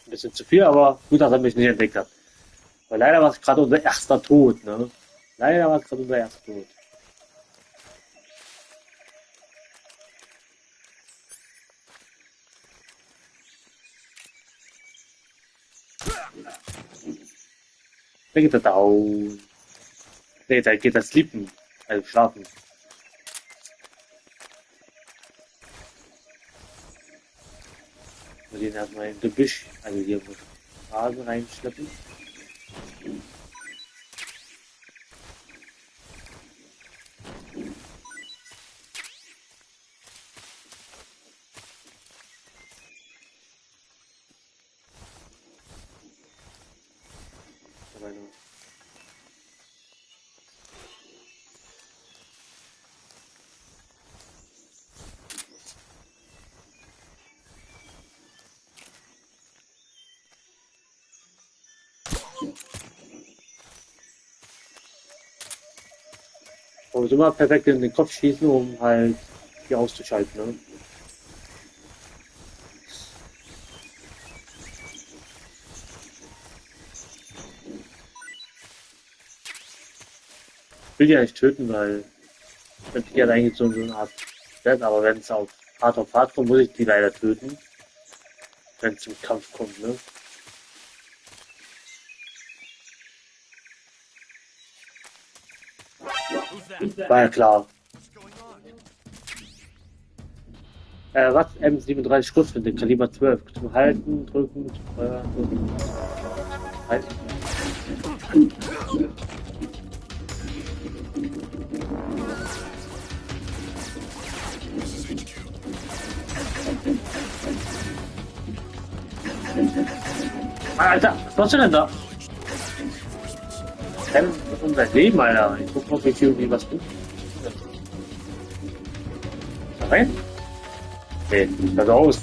Ein bisschen zu viel, aber gut, dass er mich nicht entdeckt hat. Weil leider war es gerade unser erster Tod, ne? Leider war es gerade unser erster Tod. Da geht er down. Ne, da geht er sleepen. Also schlafen. Wir den erstmal im Gebüsch, also hier mit Rasen reinschleppen. Man muss immer perfekt in den Kopf schießen, um halt die auszuschalten, ne? Ich will die ja nicht töten, weil die hat eigentlich so eine Art Wert, aber wenn es auf Hard kommt, muss ich die leider töten, wenn es zum Kampf kommt, ne? War ja klar. Was? M37 Schrotflinte, Kaliber 12. Zum Halten, drücken, zum Feuern, drücken. Halten. This is HQ. Alter, was machst du denn da? Reinforcements. Renn um dein Leben, Alter. Ich guck mal, ob ich irgendwie was tue. Da rein? Nee, pass aus.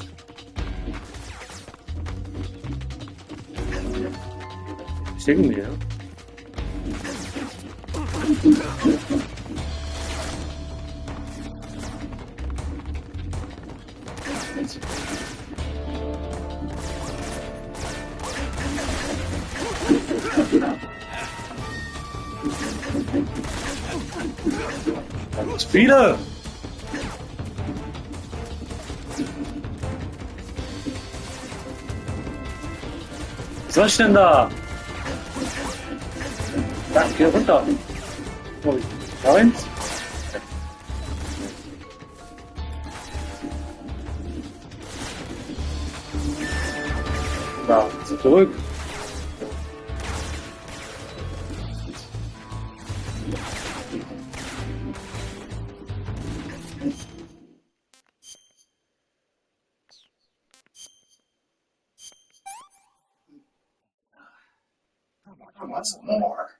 Schicken wir, ja? Ganz viele! Was soll ich denn da? Da, geh runter. Oh, rein. Da, zurück. What's more?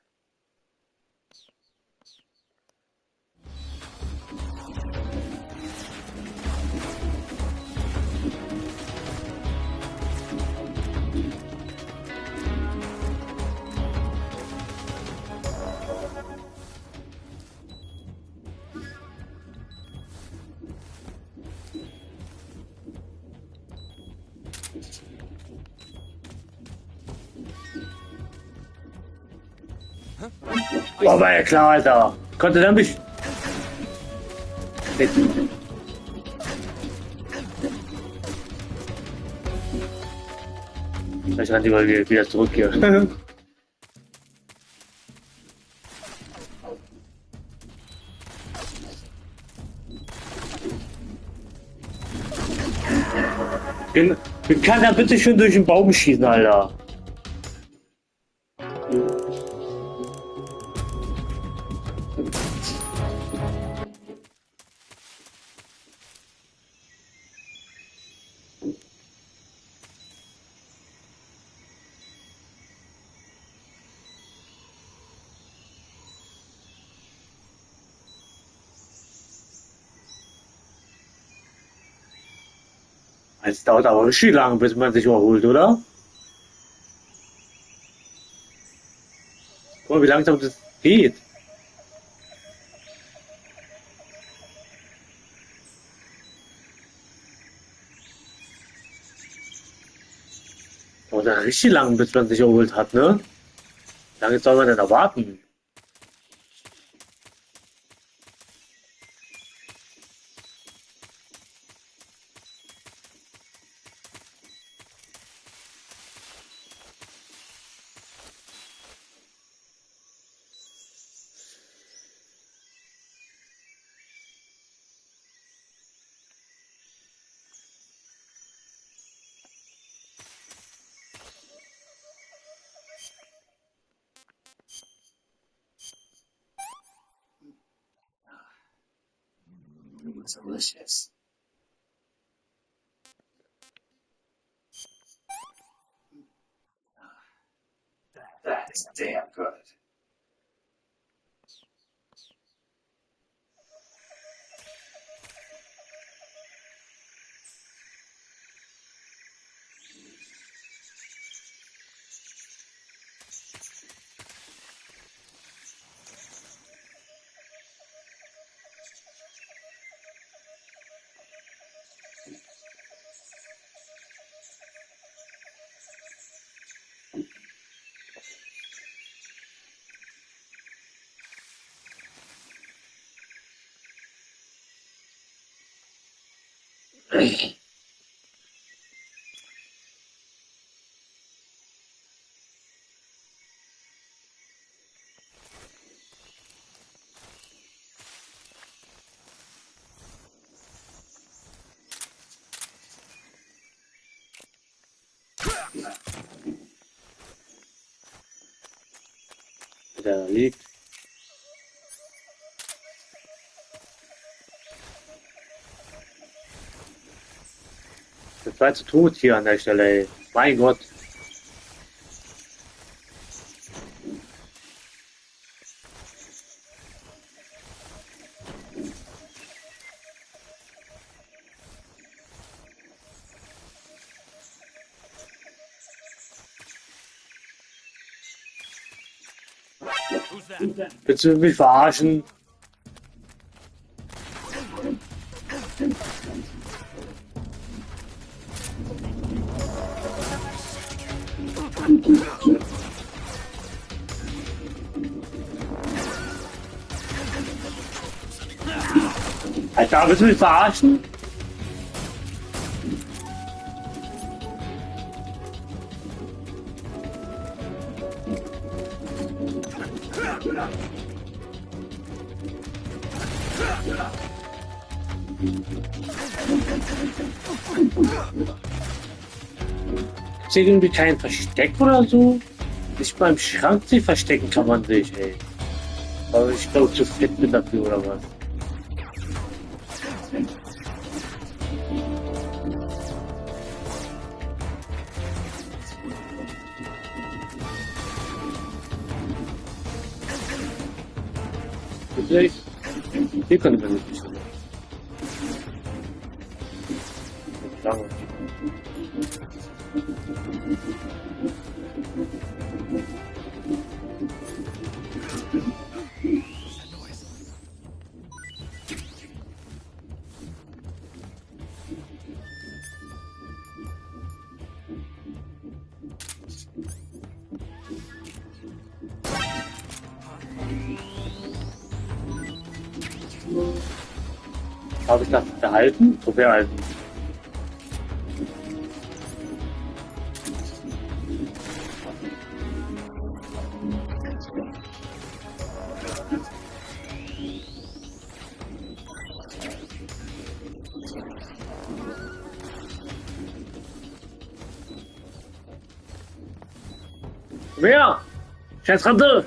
Oh, war ja klar, Alter. Konnte der mich. Nee. Ich renn lieber wieder zurück hier. Wie kann der bitte schön durch den Baum schießen, Alter? Es dauert aber richtig lang, bis man sich überholt, oder? Guck mal, wie langsam das geht. Dauert ja richtig lang, bis man sich überholt hat, ne? Wie lange soll man denn erwarten? It's delicious. That's damn good. Der liegt. Der zweite Tod hier an der Stelle, ey. Mein Gott. Willst du mich verarschen? Alter, willst du mich verarschen? Ist hier irgendwie kein Versteck oder so? Nicht mal im Schrank sich verstecken kann man sich, ey. Aber ich glaube, zu fett bin dafür oder was? Vielleicht. Hier können wir nicht hin. Lange. Habe ich das behalten? So behalten. Wer? Scheiß Ratte!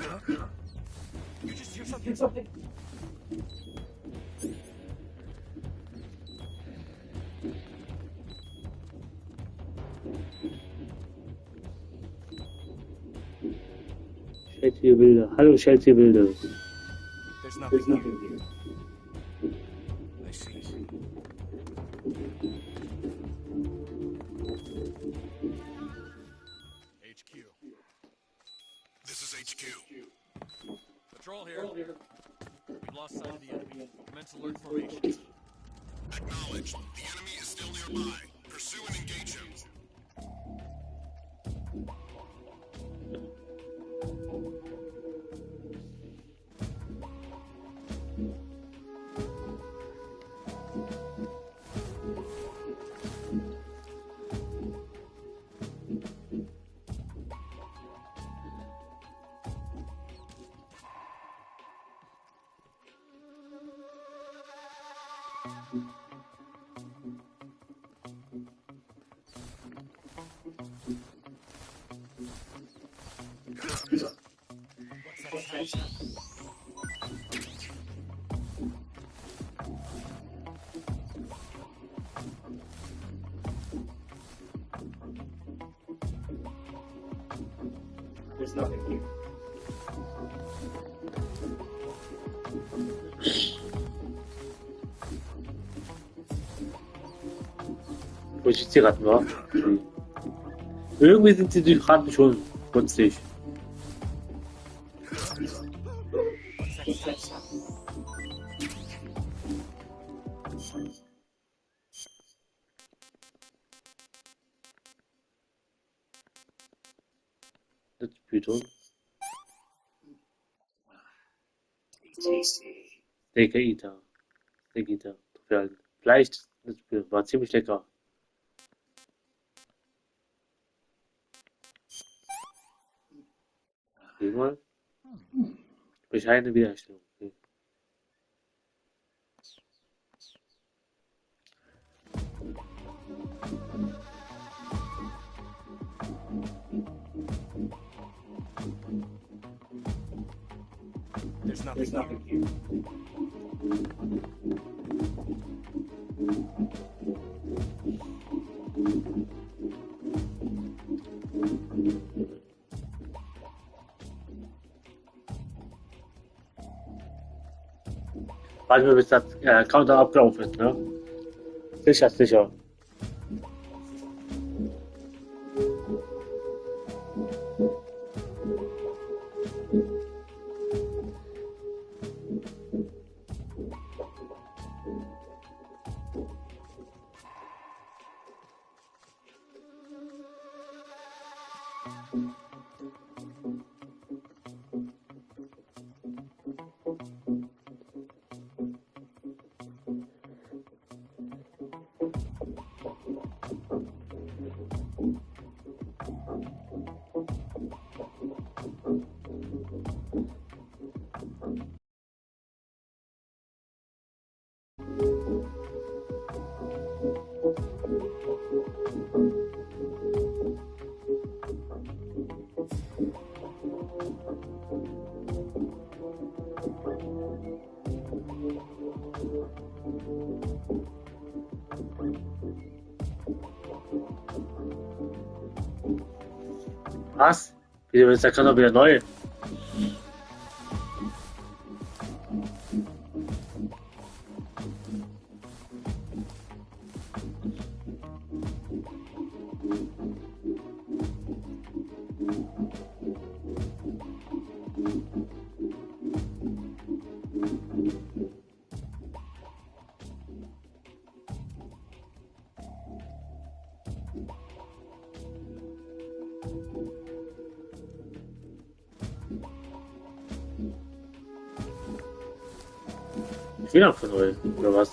Chelsea-Bilder. Hallo Chelsea-Bilder. There's nothing here. I see. HQ. This is HQ. Patrol here. We've lost sight of the enemy. Commence alert formation. Acknowledged. The enemy is still nearby. Pursue and engage him. There's nothing here. Wo ist die Ratten, wa? Irgendwie sind die Ratten schon putzig. Das Python. Tasty. Steak Eater. Steak Eater. Vielleicht Das war ziemlich lecker. Geh mal. Bescheidene Wiederherstellung. Okay. There's nothing here. Warten wir, bis das Counter abgelaufen ist, ne? Sicher, sicher. Was? Wieso ist der Counter wieder neu? Wieder von neu, oder was?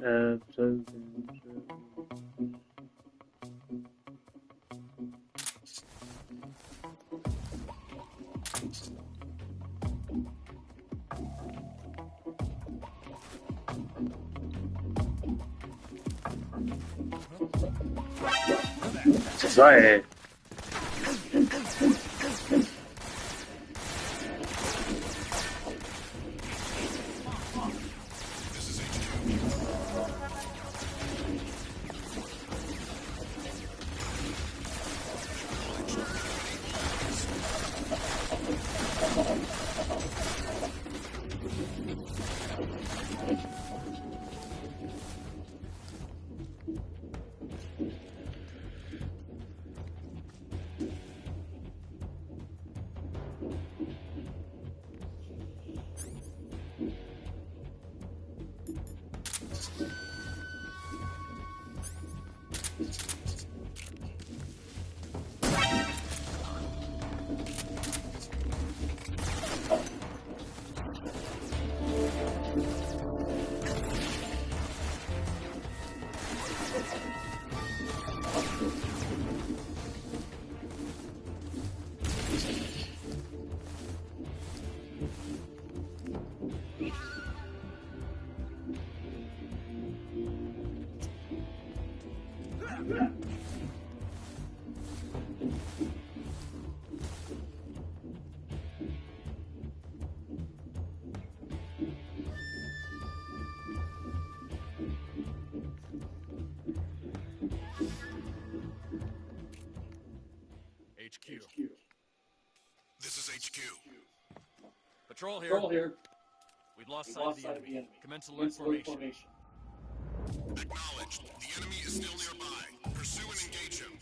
Äh, das war, ey. HQ. This is HQ. Patrol here. Patrol here. We've lost sight of the enemy. Commence alert formation. Acknowledged. The enemy is still nearby. Pursue and engage him.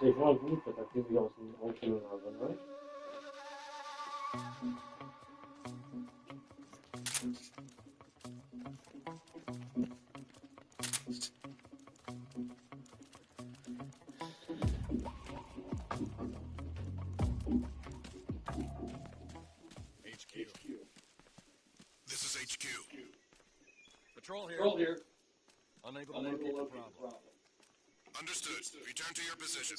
Das war gut, das hat die sich aus dem Auto haben, ne? HQ. This is HQ. Patrol here. Unable to locate the problem. Understood. Return to your position.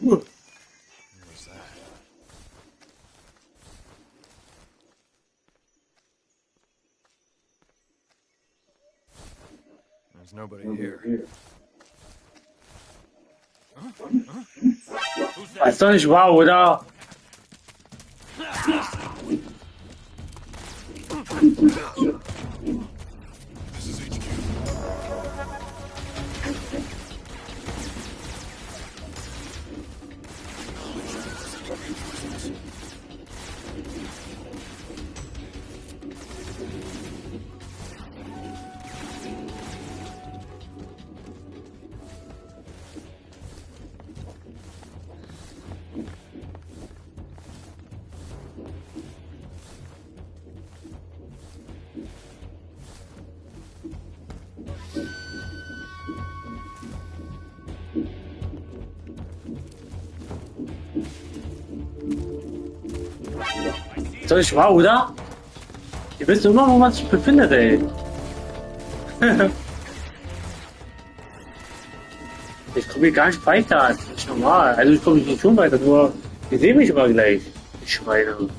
What was that? There's nobody here. Who's that? Ist doch nicht wahr, oder? This is HQ. Ist doch nicht wahr, oder? Ihr wisst immer, wo man sich befindet, ey. Ich komme hier gar nicht weiter, das ist nicht normal. Also ich komme nicht schon weiter, nur die sehen mich immer gleich, die Schweine.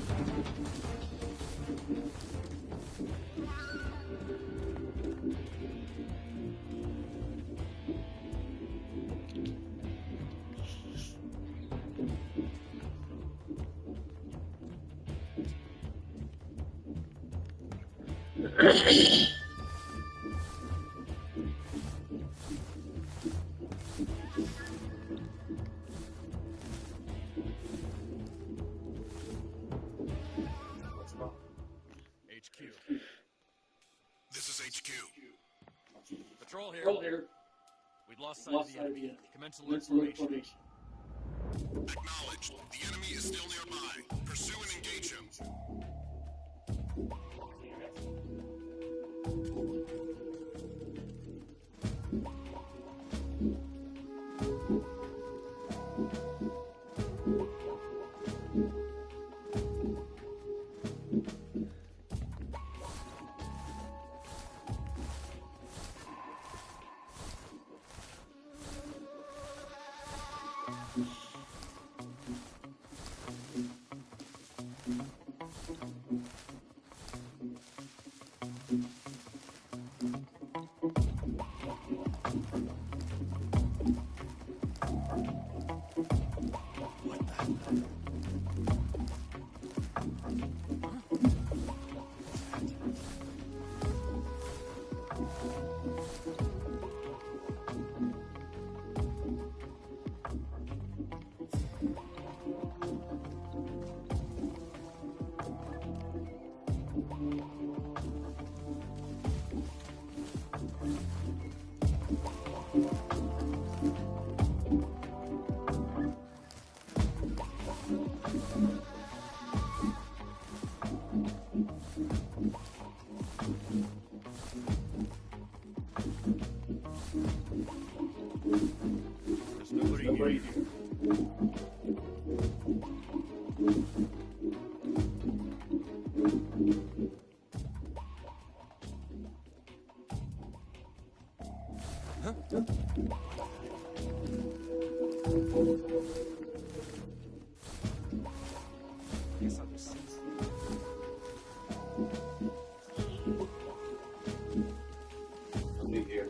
HQ. Patrol here. We've lost sight of the enemy. Commence alert formation. Acknowledged. The enemy is still nearby. Pursue and engage him. There's nobody here. Guess I'll just see. Nobody here.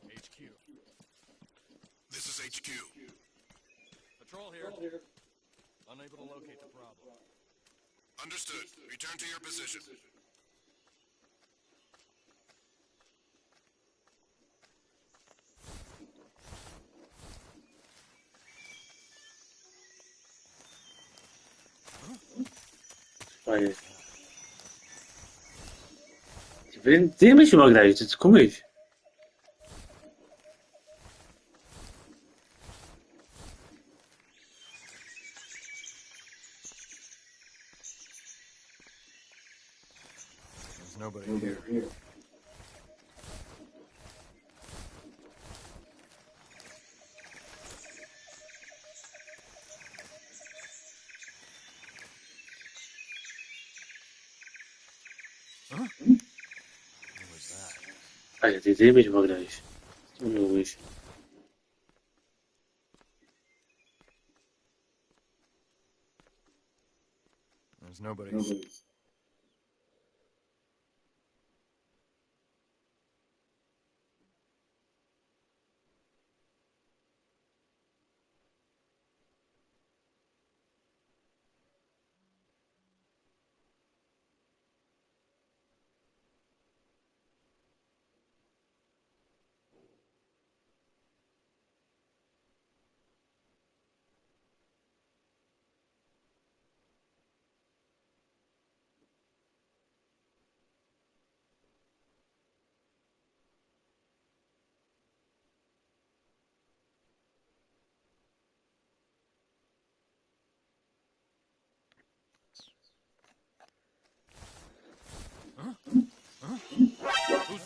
HQ. This is HQ. Patrol here. Unable to locate the problem. Understood. Return to your position. Weil die sehen mich immer gleich, das ist komisch. There's nobody here. Huh? What was that? Alter, die sehen mich immer gleich. Das ist unlogisch. There's nobody. Who's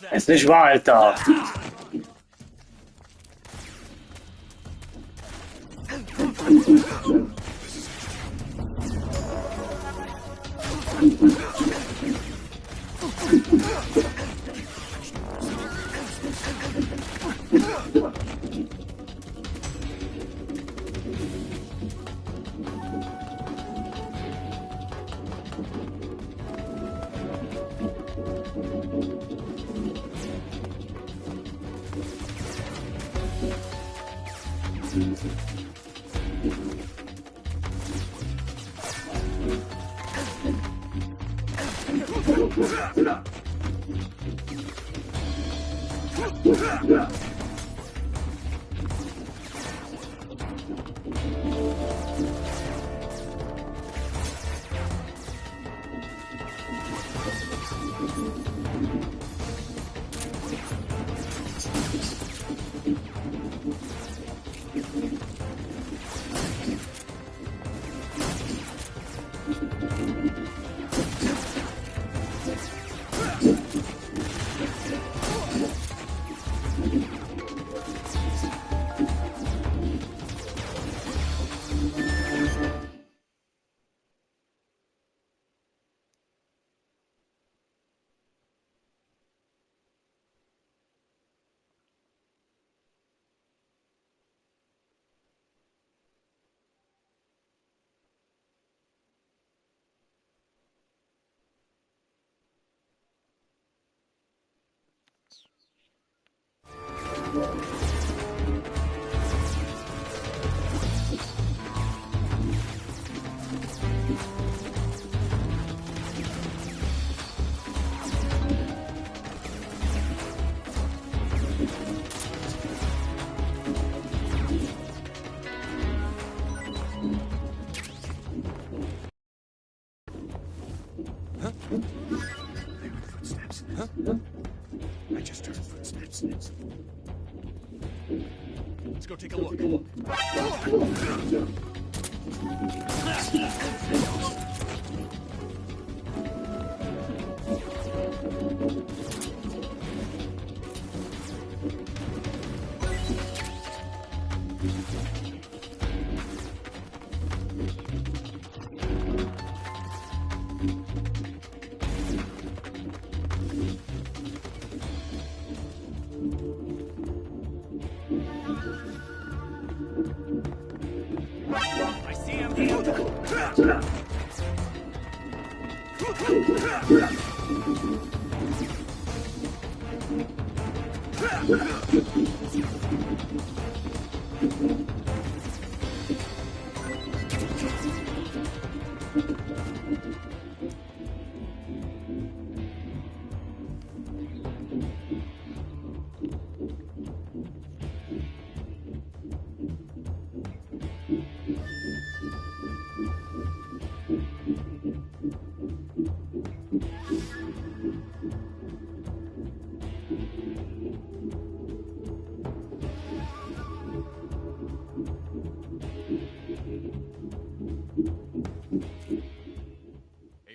that? Ist nicht wahr, Alter. Footsteps. Huh? I just heard footsteps. Let's go take a look. I see him.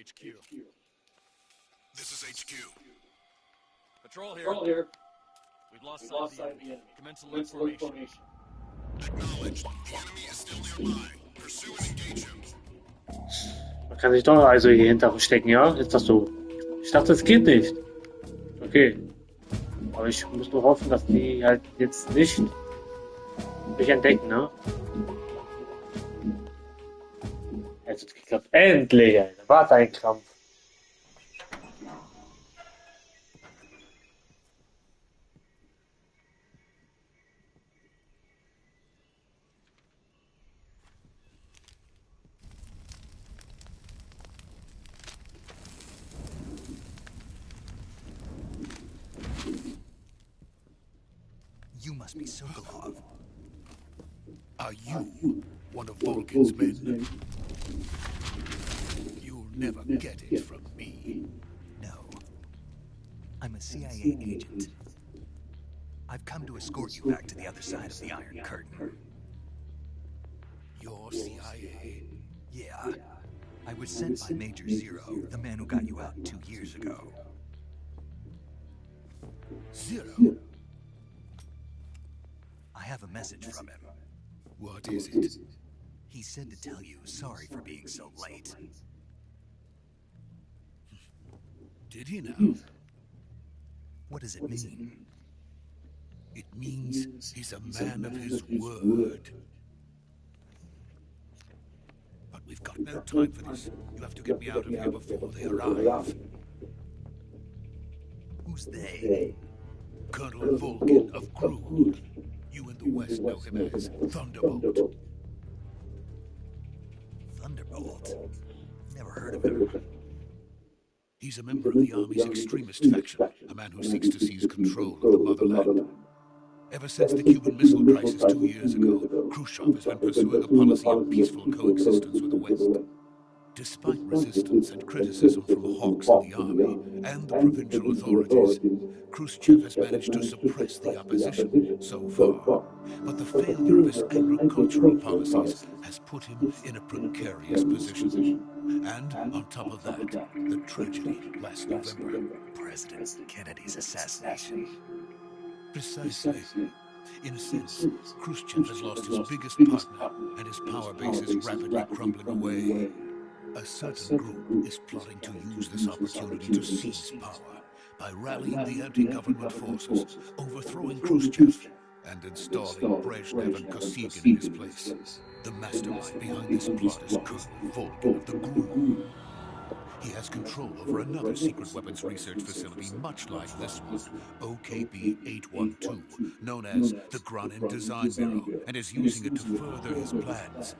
HQ. This is HQ. Patrol here. Patrol here. We've lost We've sight of lost the sight of the enemy. enemy. Commence Commence alert alert formation. formation. Acknowledged. The enemy is still nearby. Pursue and engage him. Man kann sich doch also hier hinter verstecken, ja? Ist das so? Ich dachte, es geht nicht. Okay. Aber ich muss nur hoffen, dass die halt jetzt nicht mich entdecken, ne? Jetzt hat's geklappt. Endlich, ey. Da war ein Krampf. You must be Sokolov. Are you one of Vulcan's men? You'll never get it from me. No. I'm a CIA agent. I've come to escort you back to the other side of the Iron Curtain. You're CIA? Yeah. I was sent by Major Zero, the man who got you out 2 years ago. Zero? I have a message from him. What is it? He said to tell you sorry for being so late. Did he now? What does it mean? It means he's a man of his word. But we've got no time for this. You have to get me out of here before they arrive. Who's they? Colonel Vulcan of Crude. You in the West know him as Thunderbolt. Thunderbolt? Never heard of him. He's a member of the Army's extremist faction, a man who seeks to seize control of the motherland. Ever since the Cuban Missile Crisis 2 years ago, Khrushchev has been pursuing a policy of peaceful coexistence with the West. Despite resistance and criticism from hawks in the army and the provincial authorities, Khrushchev has managed to suppress the opposition so far. But the failure of his agricultural policies has put him in a precarious position. And on top of that, the tragedy last November. President Kennedy's assassination. Precisely. In a sense, Khrushchev has lost his biggest partner, and his power base is rapidly crumbling away. A certain group is plotting to use this opportunity to seize power by rallying the anti-government forces, overthrowing Khrushchev, and installing Brezhnev and Kosygin in his place. The mastermind behind this plot is Colonel Volgin of the GRU. He has control over another secret weapons research facility much like this one, OKB-812, known as the Granin Design Bureau, and is using it to further his plans.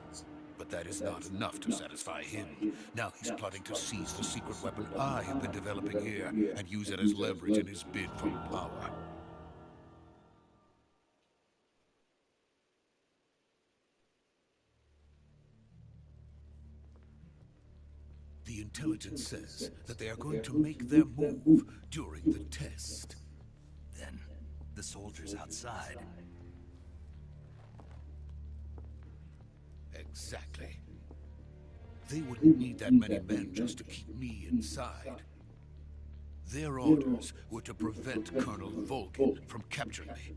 But that is not enough to satisfy him. Now he's plotting to seize the secret weapon I have been developing here and use it as leverage in his bid for power. The intelligence says that they are going to make their move during the test. Then, the soldiers outside. Exactly. They wouldn't need that many men just to keep me inside. Their orders were to prevent Colonel Volgin from capturing me.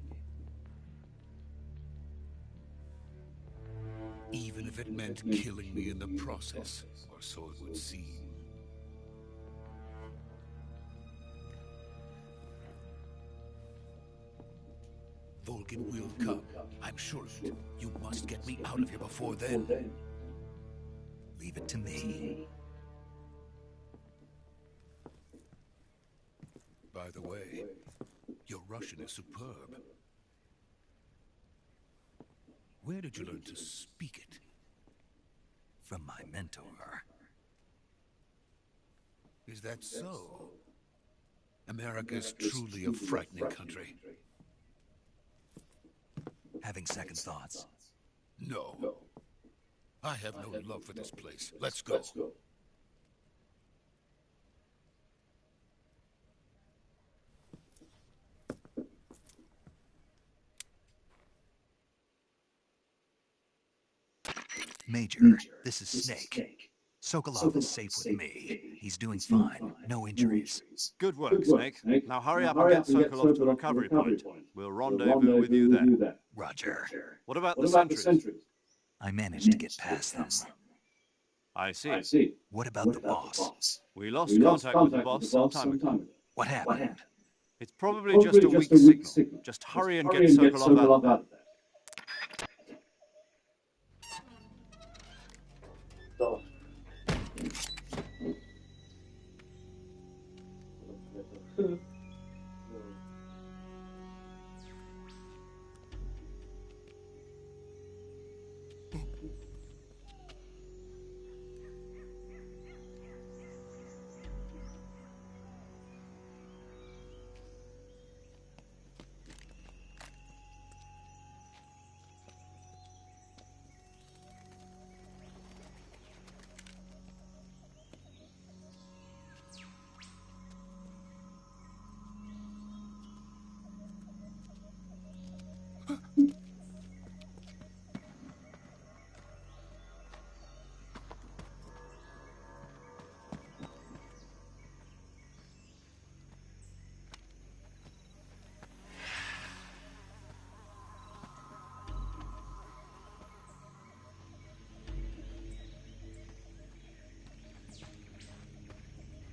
Even if it meant killing me in the process, or so it would seem. Volgin will come. I'm sure of it. You must get me out of here before then. Leave it to me. By the way, your Russian is superb. Where did you learn to speak it? From my mentor. Is that so? America is truly a frightening country. Having second thoughts? No. I have no love for this place. Let's go. Major, this is Snake. Sokolov is safe with me. He's doing fine. No injuries. Good work, Snake. Now hurry up and get Sokolov to recovery point. We'll rendezvous with you there. Roger. What about the sentries? I managed to get past them. I see. What about the boss? We lost contact with the boss some time ago. What happened? It's probably just a weak signal. Just hurry and get Sokolov out.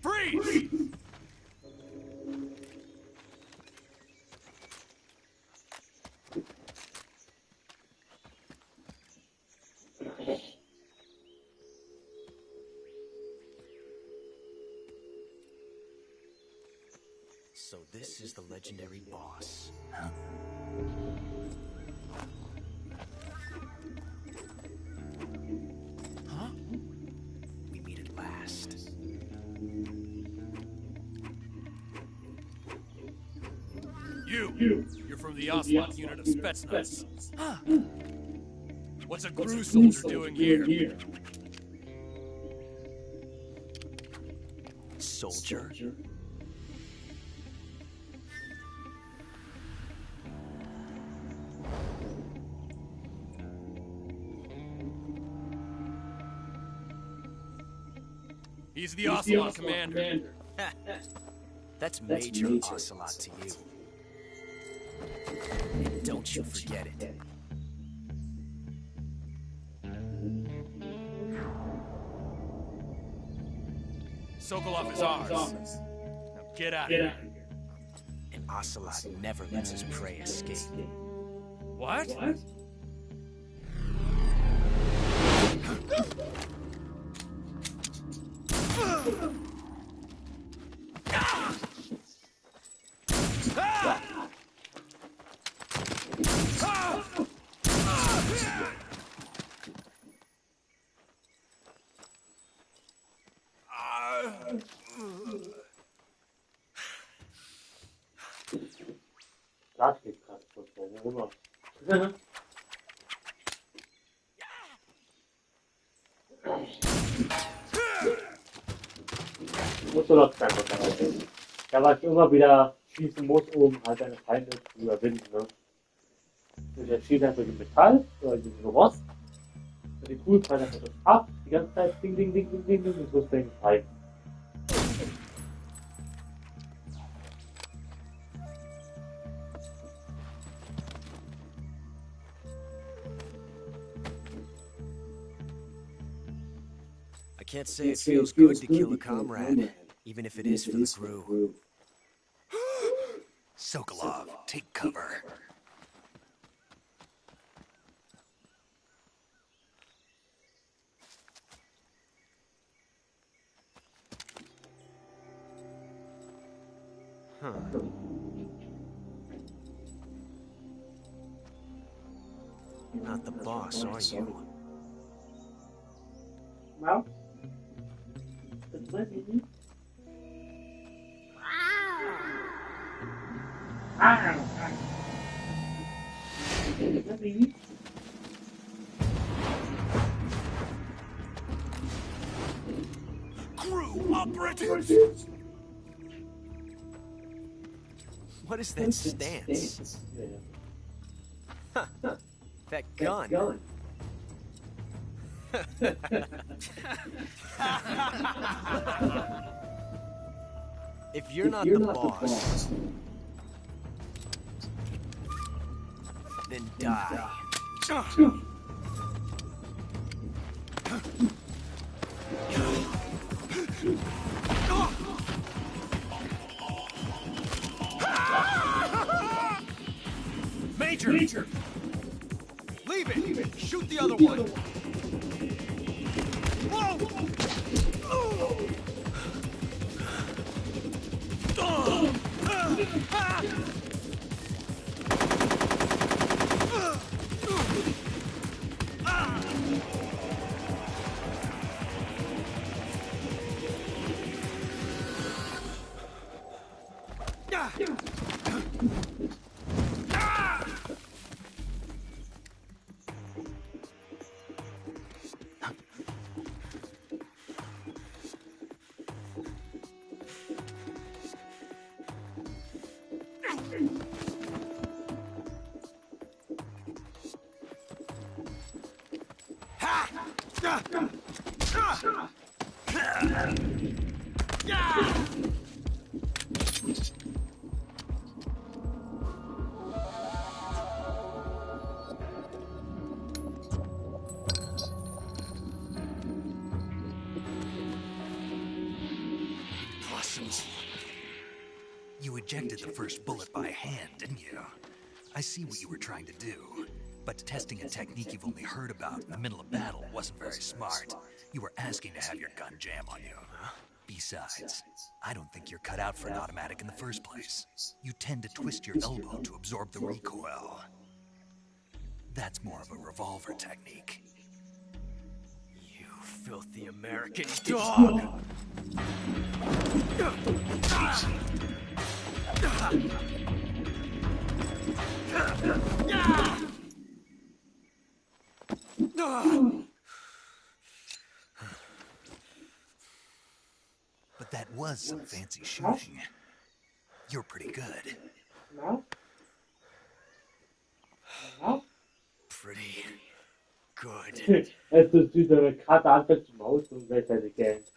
Freeze! So this is the legendary boss, huh? Huh? We meet at last. You're from the Ocelot unit of Spetsnaz. Huh. What's a GRU soldier doing here? Soldier? He's the Ocelot commander. That's Major Ocelot to you. And don't you forget it. Sokolov is ours. Now get out of here. And Ocelot never lets his prey escape. What? Das geht gerade von vorne rüber. Musst du doch einfach dabei. Ja, weil ich immer wieder schießen muss, um halt deine Feinde zu überwinden. Ne? Ich schieße einfach die Metall oder diesen Rost. Und die Kugeln fallen einfach das ab. Die ganze Zeit ding, ding, ding, ding, ding, ding. Und so ist den Feind. I can't say it feels good to kill a comrade, even if it is for the GRU. Sokolov, take cover. Huh. You're not the boss, are you? Well, it's easy. GRU operatives! What is that stance? Huh. That gun. If you're not the boss, then die. Major! Leave it! Shoot the other one! You ejected the first bullet by hand, didn't you? I see what you were trying to do. But testing a technique you've only heard about in the middle of battle wasn't very smart. You were asking to have your gun jam on you. Besides, I don't think you're cut out for an automatic in the first place. You tend to twist your elbow to absorb the recoil. That's more of a revolver technique. You filthy American dog! But that was some fancy shooting. You're pretty good. Pretty good. Es ist wie so eine Karte anfängt zum Haus und gleichzeitig Geld.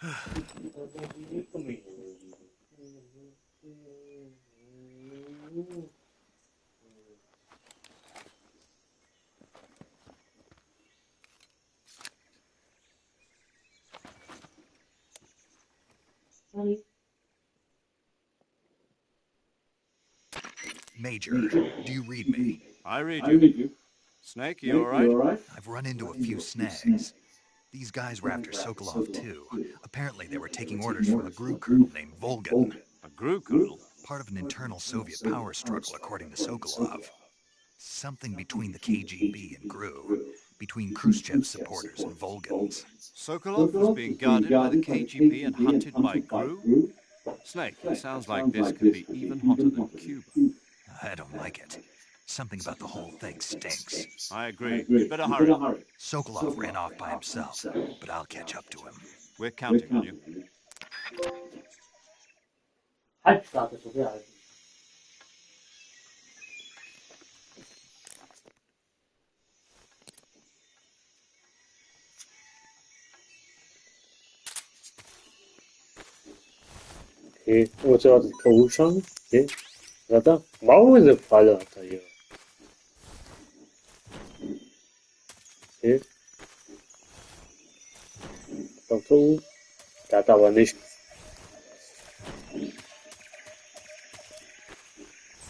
Major, do you read me? I read you. Snake, you alright? I've run into a few snags. These guys were after Sokolov too. Apparently they were taking orders from a GRU colonel named Volgan. A GRU colonel? Part of an internal Soviet power struggle, according to Sokolov. Something between the KGB and GRU. Between Khrushchev's supporters and Volgans. Sokolov was being guarded by the KGB and hunted by GRU? Snake, it sounds like this could be even hotter than Cuba. I don't like it. Something about the whole thing stinks. I agree. You better hurry. Sokolov ran off by himself, but I'll catch up to him. We're counting on you. Halbstarke zu behalten. Okay, wozu hat das Karuschan? Okay, hat er? Mausefalle hat er hier. Okay. So, der hat aber nichts.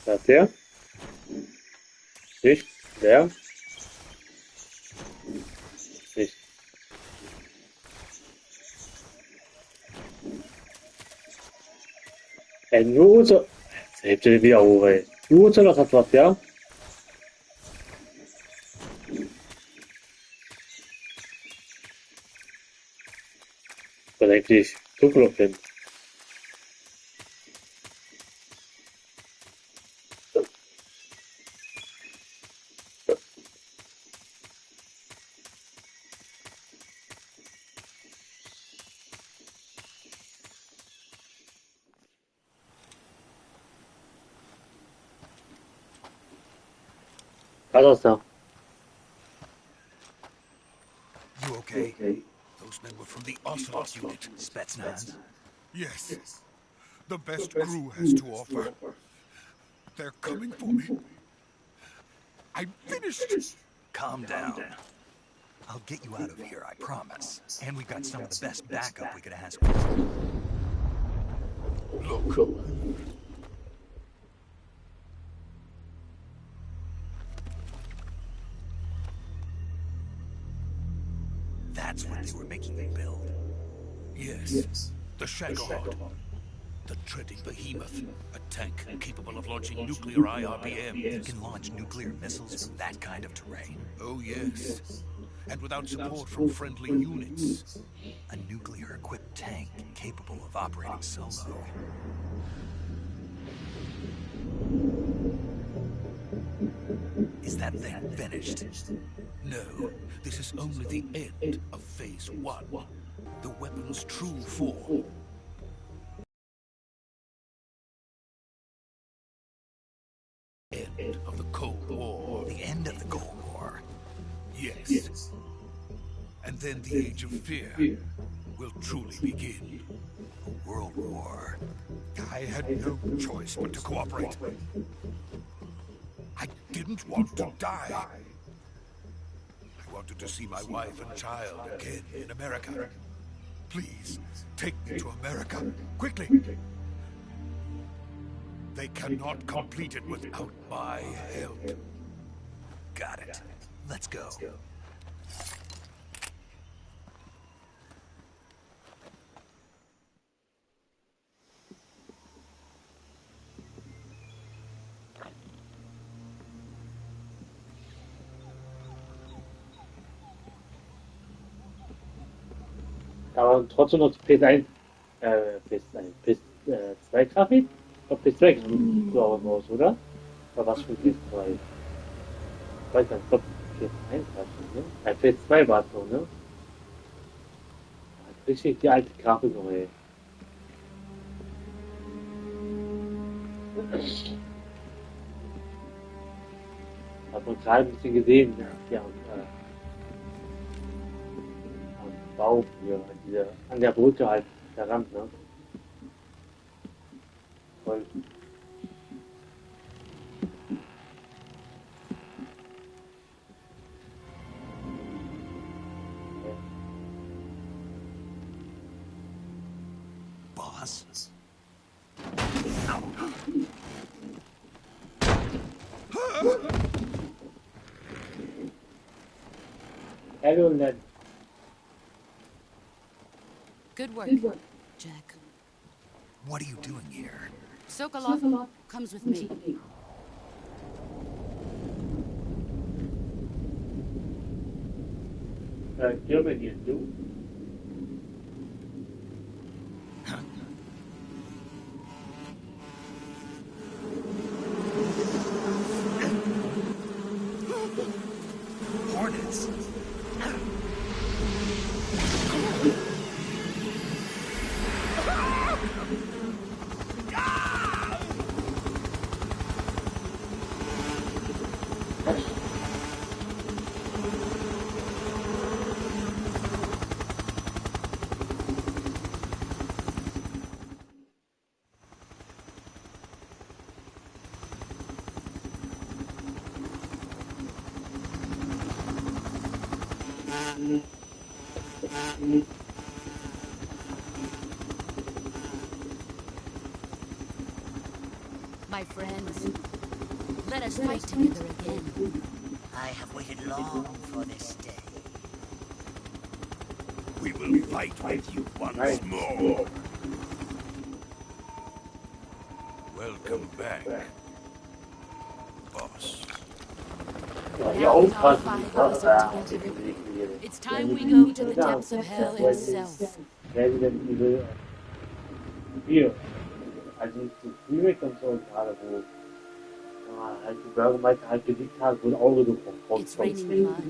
Was hat der? Nicht. Der? Nicht. Nur so. Jetzt hebt er den wieder hoch, ey. Nur so noch etwas, ja? Dann eigentlich Zuglauf hin. Was ist da? You okay? Those men were from the Ocelot unit, Spetsnaz. Yes. The best GRU has to offer. They're coming for me. I'm finished. Calm down. I'll get you out of here, I promise. And we've got some of the best backup we could ask for. Look. That's what they were making me build. Yes. The Shagohod. The treading behemoth. A tank capable of launching nuclear IRBM. You can launch nuclear missiles from that kind of terrain. Oh, yes. And without support from friendly units. A nuclear-equipped tank capable of operating solo. Is that thing finished? No, this is only the end of Phase 1. The weapon's true form. End of the Cold War. The end of the Cold War? Yes. And then the Age of Fear will truly begin. A world war. I had no choice but to cooperate. I didn't want to die. I wanted to see my wife and child again in America. Please, take me to America, quickly. They cannot complete it without my help. Got it. Let's go. Aber trotzdem noch die PS1, PS1, PS2 Grafik? Ich glaube, PS2 kam früher auch raus, oder? Oder was für PS2? Ich weiß nicht, ich glaube, PS1 war schon, ne? PS2 war es noch, ne? Richtig die alte Grafik noch, ey. Hat man gerade ein bisschen gesehen, ja, am Bau hier, an der Brücke halt, der Rand, ne? Voll. Boss? Hello, Ned. Good work, Jack. What are you doing here? Sokolov comes with me. Germany and you? Hornets? My friends, let us fight together again. I have waited long for this day. We will fight with you once more. Welcome back, boss. Ja, Now that all aufpassen. five of us are together, it's time we go to the depths of hell itself. Resident Evil 4. Also das Remake und so gerade, wo halt die Bürgermeister halt besiegt hat, wo ein Auge It's raining blood.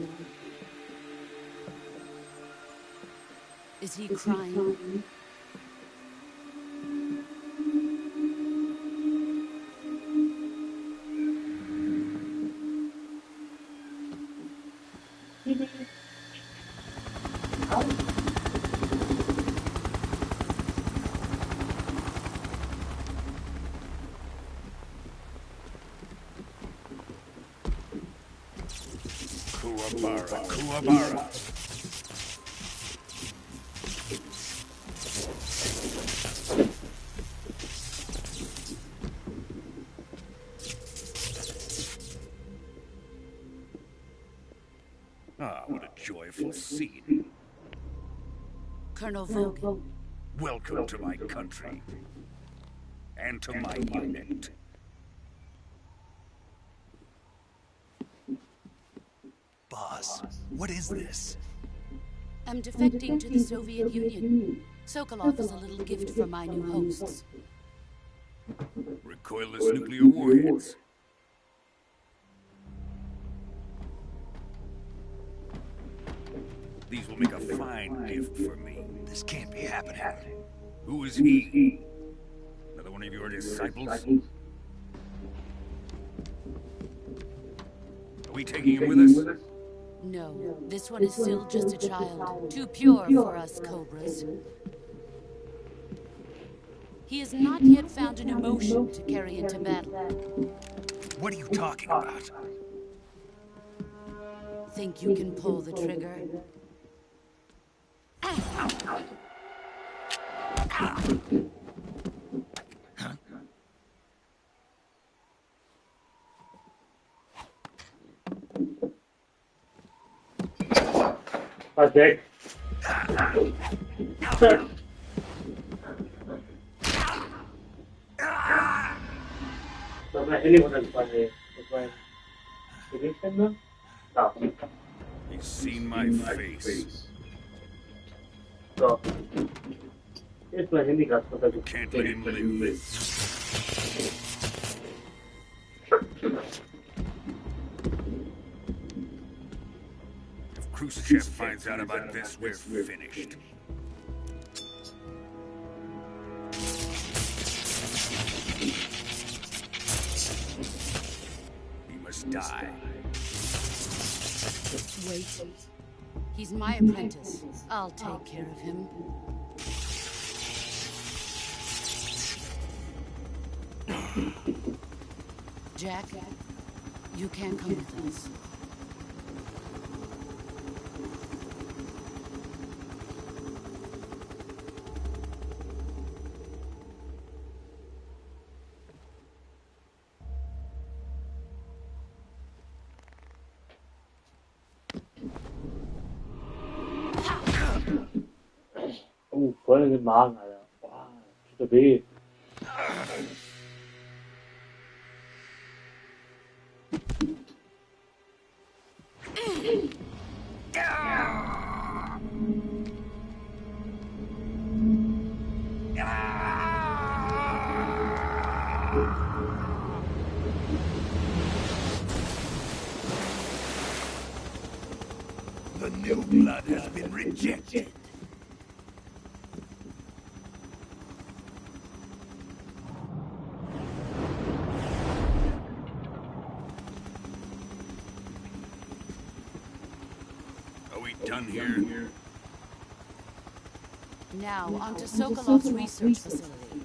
Is he crying? Kuwabara, Kuwabara. Ah, what a joyful scene. Colonel Vogan. Welcome to my country. And to my unit. Boss, what is this? I'm defecting to the Soviet Union. Sokolov is a little gift for my new hosts. Recoilless nuclear warheads. These will make a fine gift for me. This can't be happening. Who is he? Another one of your disciples? Are we taking him with us? No, this one is still just a child. Too pure for us Cobras. He has not yet found an emotion to carry into battle. What are you talking about? Think you can pull the trigger? Was weg. Das war Heli oder das war ein Gegenständer? Da. He's seen my face. So, jetzt mein Handy gerade runter. Can't let him live. If Khrushchev finds out about this, we're finished. He must die. Wait. He's my apprentice. I'll take care of him. Jack, you can come with us. Oh, voll in den Magen, Alter. Boah, tut ja weh. The new blood has been rejected. Are we done here? Now, on to Sokolov's research facility.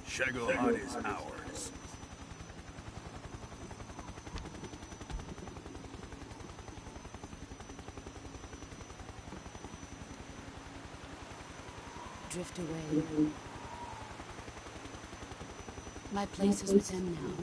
Shagohod is ours. Drift away. My place is with them now.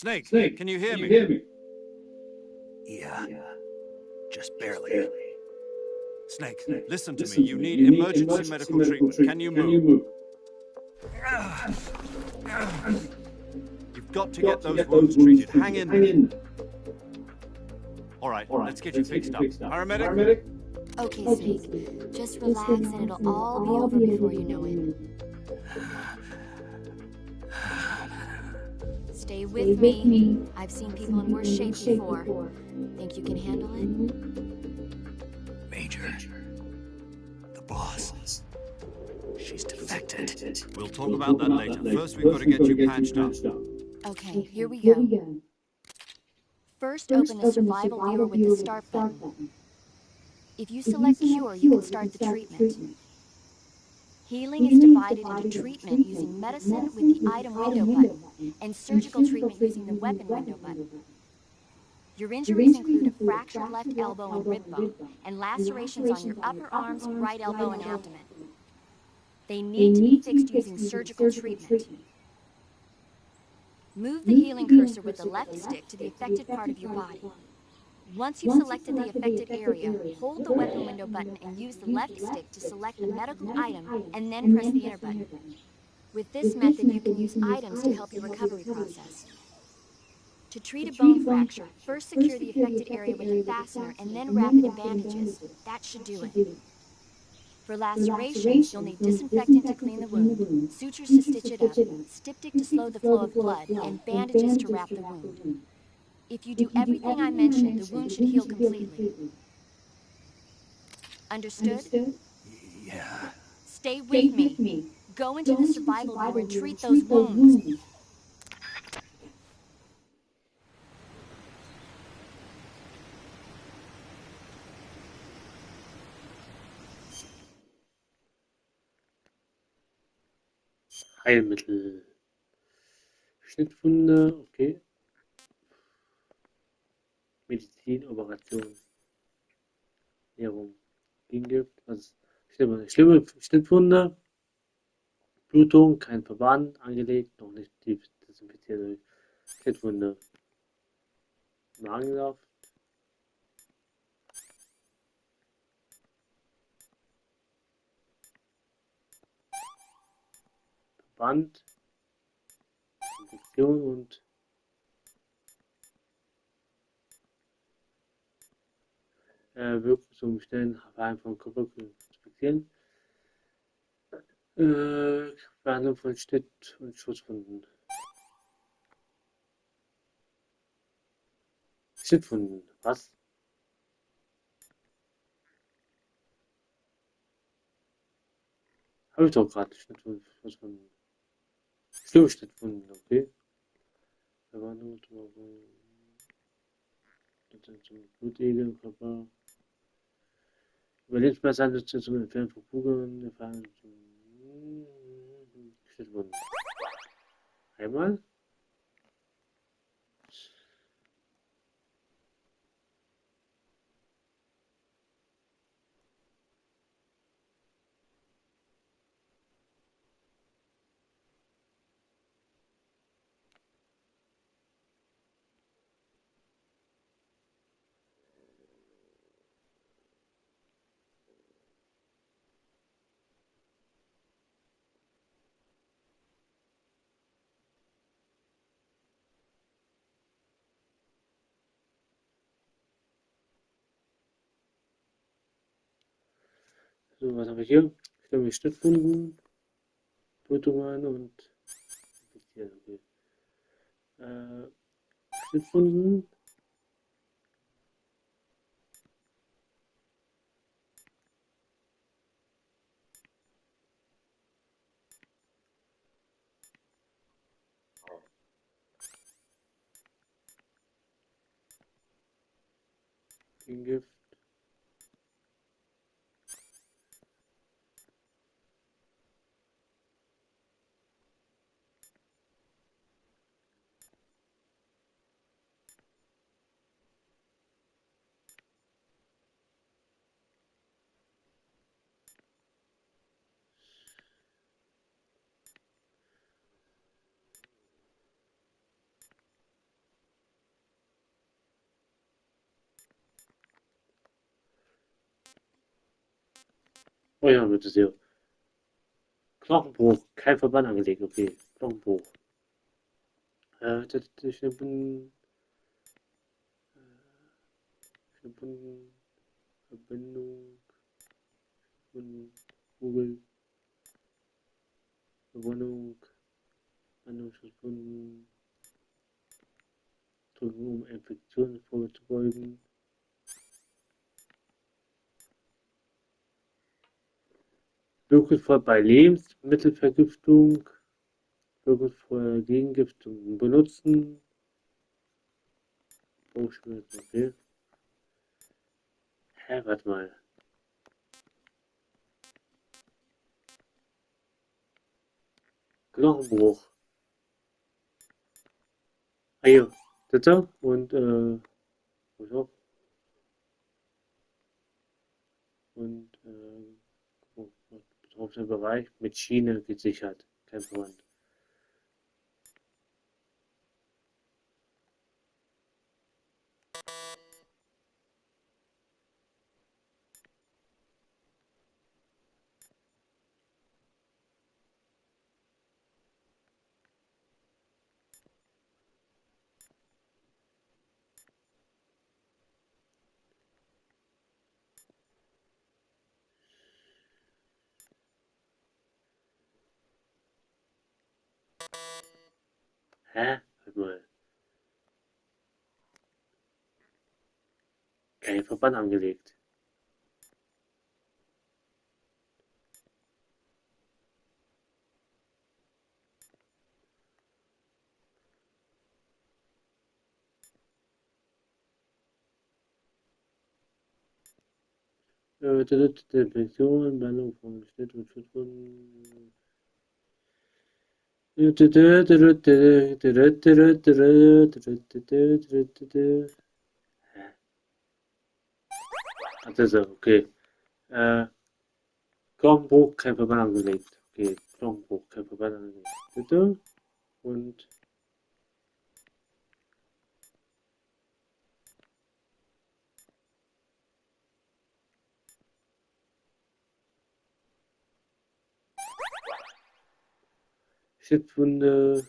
Snake, can you hear me? Yeah. Just barely. Snake, listen to me. You need emergency medical treatment. Can you move? You've got to get those wounds treated. Hang in there. All right, let's get you fixed up. Paramedic? Okay, Snake. Just relax and it'll all be over before you know it. Stay with me. I've seen people in worse shape before. Think you can handle it? Major. The boss. She's defected. We'll talk about that later. First, we've got to get you patched up. Okay, here we go. First, open the survival viewer with the start button. If you select cure, you can start the treatment. Healing is divided into treatment using medicine with the item window button and surgical treatment using the weapon window button. Your injuries include a fractured left elbow and rib bone and lacerations on your upper arms, right elbow, and abdomen. They need to be fixed using surgical treatment. Move the healing cursor with the left stick to the affected part of your body. Once you've selected the affected area, hold the weapon window button and use the left stick to select the medical item and then press the enter button. With this method, you can use items to help your recovery process. To treat a bone fracture, first secure the affected area with a fastener and then wrap it in bandages. That should do it. For lacerations, you'll need disinfectant to clean the wound, sutures to stitch it up, styptic to slow the flow of blood, and bandages to wrap the wound. If you do everything I mentioned, the wound should heal completely. Understood? Yeah. Stay with me. Go into the survival viewer and treat those wounds. Heilmittel. Schnittwunde, okay. Medizin, Operation, Ernährung, Gegengift, was schlimme Schnittwunde, Blutung, kein Verband angelegt, noch nicht tief desinfiziert. Schnittwunde, Magensaft, Verband, Infektion und Wirkung zum Bestellen Verhalten von Körper zu fixieren. Behandlung von Schnitt- und Schusswunden. Schnittwunden, was? Habe ich doch gerade Schnittwunden, Schusswunden. Schlimme Schnittwunden, okay. Behandlung zum Blutegel, Körper. Überlebensmesser zum Entfernen von Kugeln, Erfahrung zum Schnittwunden. Einmal. So, was habe ich hier? Schlimme Schnittwunden, Blutungen und okay. Schnittwunden, Gegengift, oh ja, bitte sehr. Knochenbruch, kein Verband angelegt, okay. Knochenbruch. Schnittwunden, Schnittwunden, Verbindung, Wunden, Kugel, Verwundung, Anwendungswunden, drücken, um Infektionen vorzubeugen. Wirkungsvoll bei Lebensmittelvergiftung, wirkungsvoll Gegengiftung benutzen. Bauchschmerzen, okay. Hä, warte mal. Knochenbruch. Ah, hier. Sitzer und, was auch? Und, betroffener Bereich mit Schiene gesichert. Kein Verband. Hä? Warte mal. Kein Verband angelegt. Desinfektion, Behandlung von Schnitt- und Schutzwunden. Das ist er, okay. Knochenbruch, kein Verband angelegt. Okay, Knochenbruch, kein Verband angelegt. Bitte. Und Schnittwunde.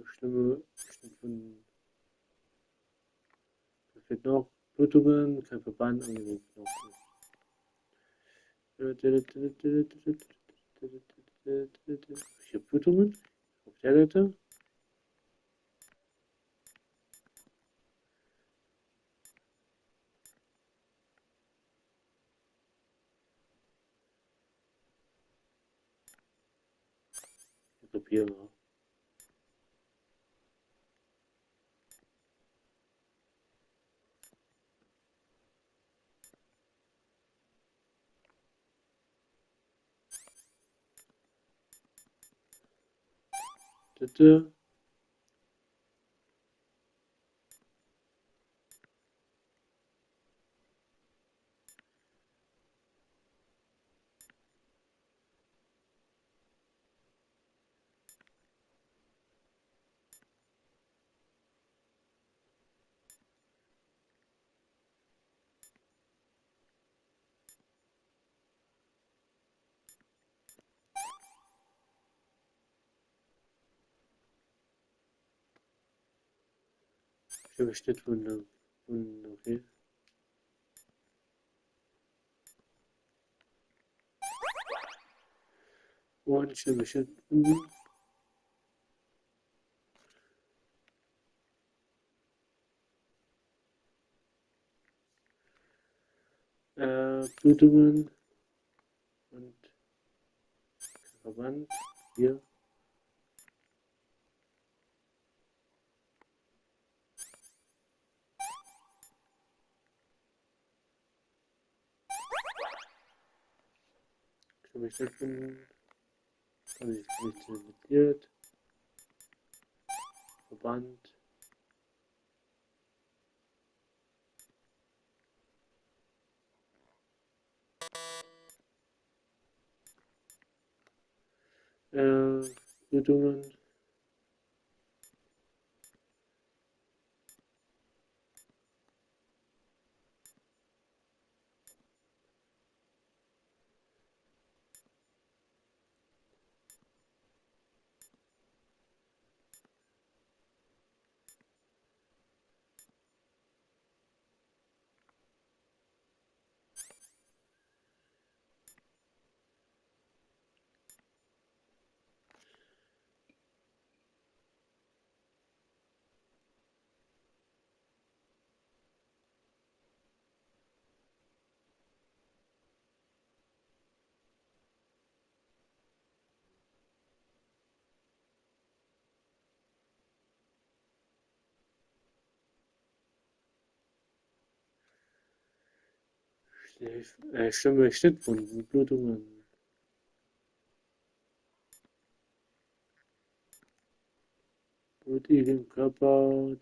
Schlimme Schnittwunden. Was fehlt noch? Blutungen, kein Verband angelegt. Noch. Ich habe Blutungen auf der Seite. Ich kopiere. Bitte. Ich habe Schnittwunde. Okay. Und ich habe Schnittwunde. Blutungen und Verband. Hier. Ich habe Schnittwunden. Habe ich nicht selektiert. Verband. Blutungen. Schlimme Schnittwunden. Blutungen. Blut im Körper.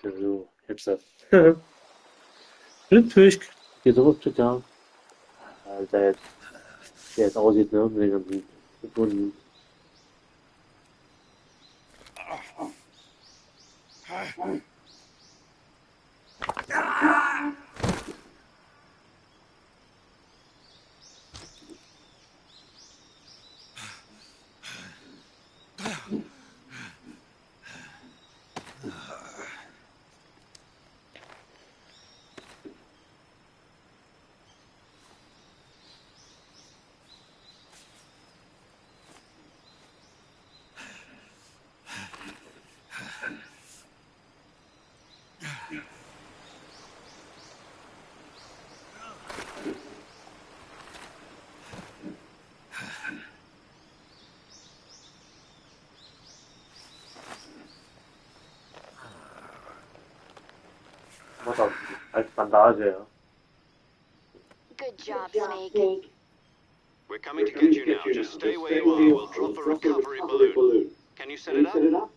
So, jetzt das. Blindfisch. Geht so auf Twitter. Alter, jetzt, wie er jetzt aussieht, ne? Mit den ganzen Schnittwunden. pass auf, als Bandage, ja. Good job, Snake. We're coming to get you now. Just stay where you are. We'll drop a recovery balloon. Can you set it up?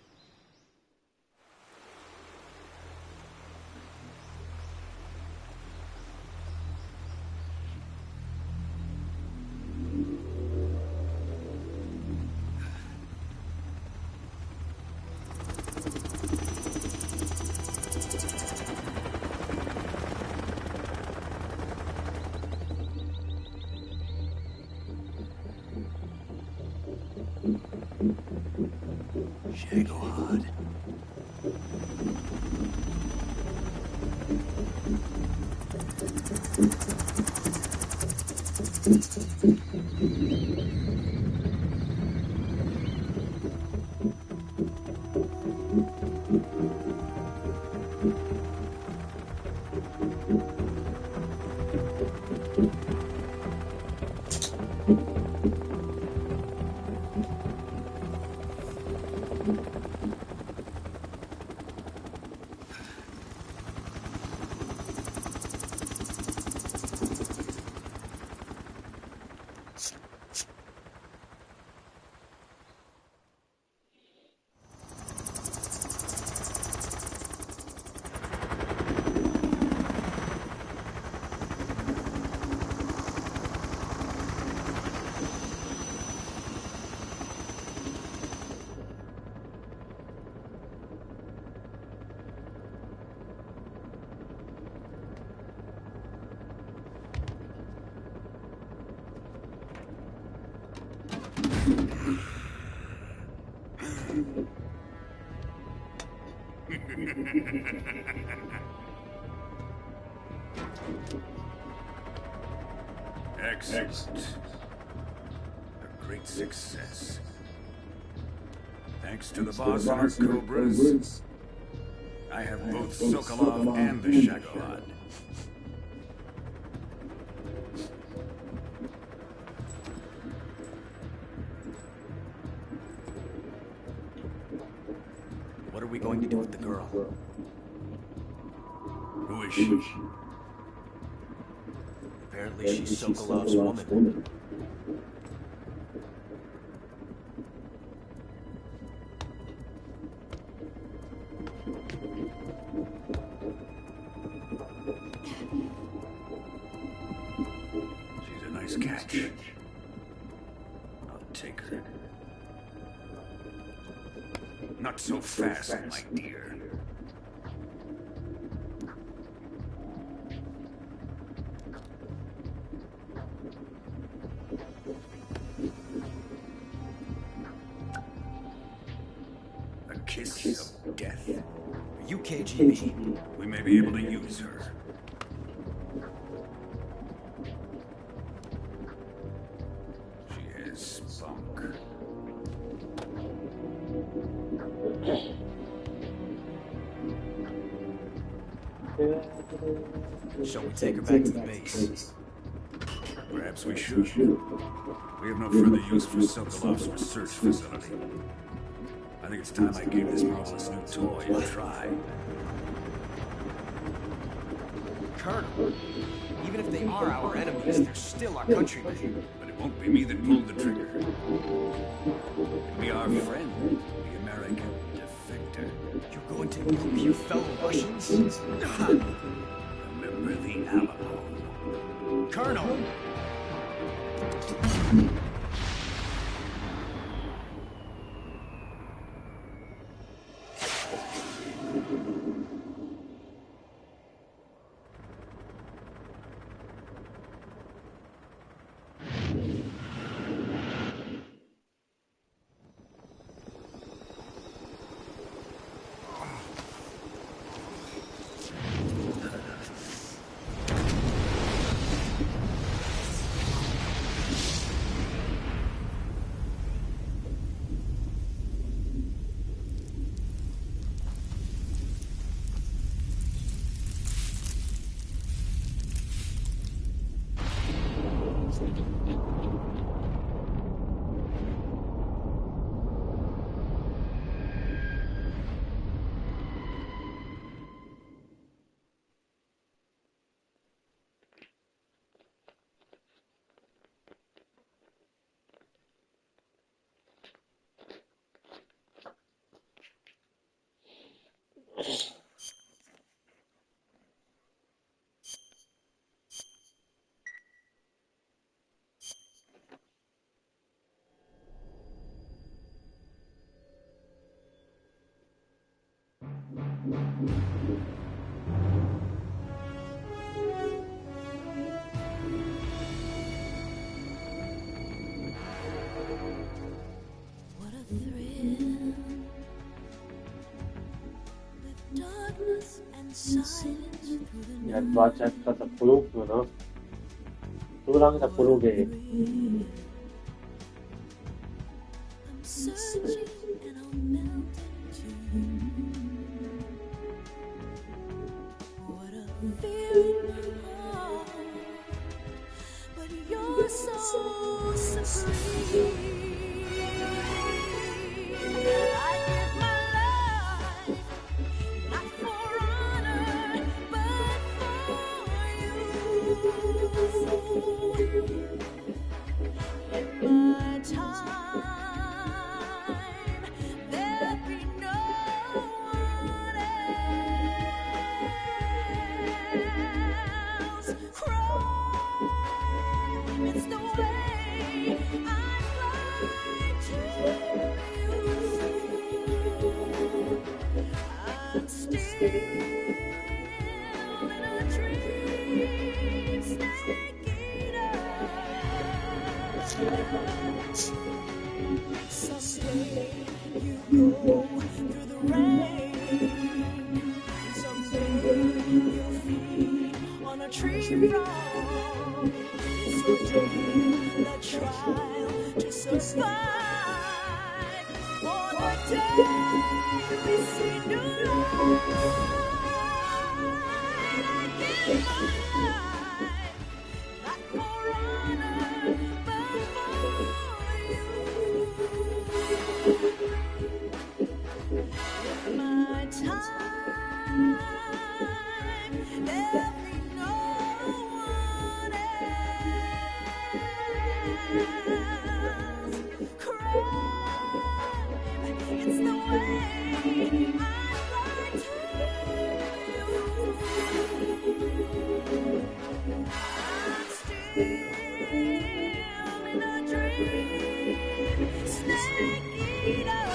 Shagohod. Excellent. A great success. Thanks to the boss and her cobras, I have both Sokolov and the Shagohod. What are we going to do with the girl? Who is she? Apparently she's Sokolov's woman. She's a nice catch. I'll take her. Not so fast, my dear. A kiss of death. Are you KGB? We may be able to use her. She has spunk. Shall we take her back to the base? Perhaps we should. We have no further use for Sokolov's research facility. I think it's time I gave this marvelous new toy a try. Colonel, even if they are our enemies, they're still our countrymen. But it won't be me that pulled the trigger. It'll be our friend, the American defector. You're going to help your fellow Russians? Remember the Alamo. Colonel! What a thrill with darkness and silence through the Ja, night. du warst jetzt gerade der Prolog nur, ne? So lange der Prolog geht. I'm searching and I'll melt into you. What a fear in my heart, but you're so supreme. I give my life, not for honor, but for you. In my time, there'll be no one else. Crime, it's the way I fly to you. I'm still in a dream, snake eater. Someday you go through the rain. Someday you'll feed on a tree frog. It's your day, the trial to survive. On the day we see new light, I give my life, not for honor, but for you. In my time, there'll be no one else. Crime, it's the way I fly to you. I'm still in a dream, snake eater.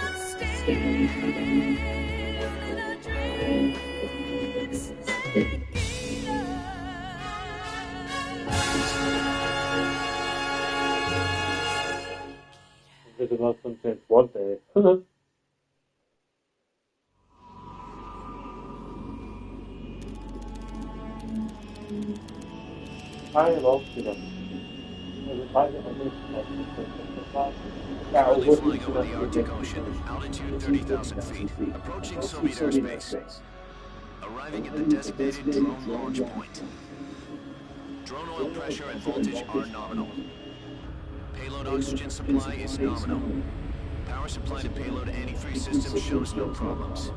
I'm still in a dream, snake eater. Das ist was von James Bond, ey. Keine Laufspieler. Also beide am nächsten Tag. Ja, Currently obwohl flying die over the Arctic Ocean, altitude 30,000 feet, approaching Soviet airspace. Arriving at the designated drone launch point. Drone oil pressure and voltage are nominal. Payload oxygen supply is nominal. Power supply to payload antifreeze system shows no problems.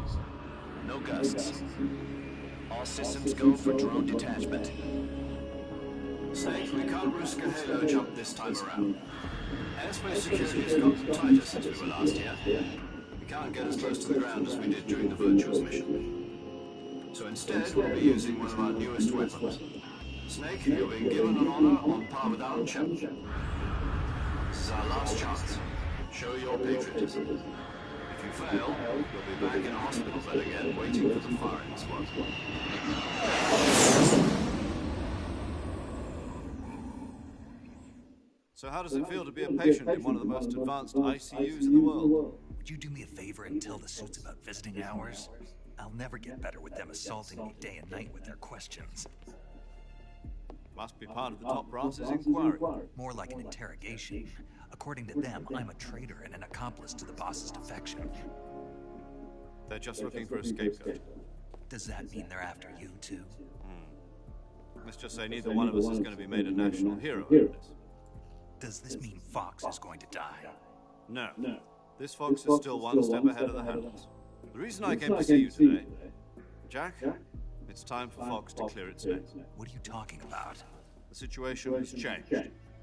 No gusts. All systems go for drone detachment. Snake, we can't risk a halo jump this time around. Airspace security has got tighter since we were last here. We can't get as close to the ground as we did during the Virtuous mission. So instead, we'll be using one of our newest weapons. Snake, you're being given an honor on par with Alan Shepard. This is our last chance. Show your patriotism. If you fail, you'll be back in a hospital bed again, waiting for the firing squad. So how does it feel to be a patient in one of the most advanced ICUs in the world? Would you do me a favor and tell the suits about visiting hours? I'll never get better with them assaulting me day and night with their questions. Must be part of the top brass's inquiry. More like an interrogation. According to them, I'm a traitor and an accomplice to the boss's defection. They're just looking for a scapegoat. Does that mean they're after you, too? Let's just say neither one of us is going to be made a national hero out of this. Does this mean Fox is going to die? No. This Fox is still one step ahead of the Handlers. The reason I came to see you today, Jack, it's time for Fox to clear its name. What are you talking about? The situation has changed.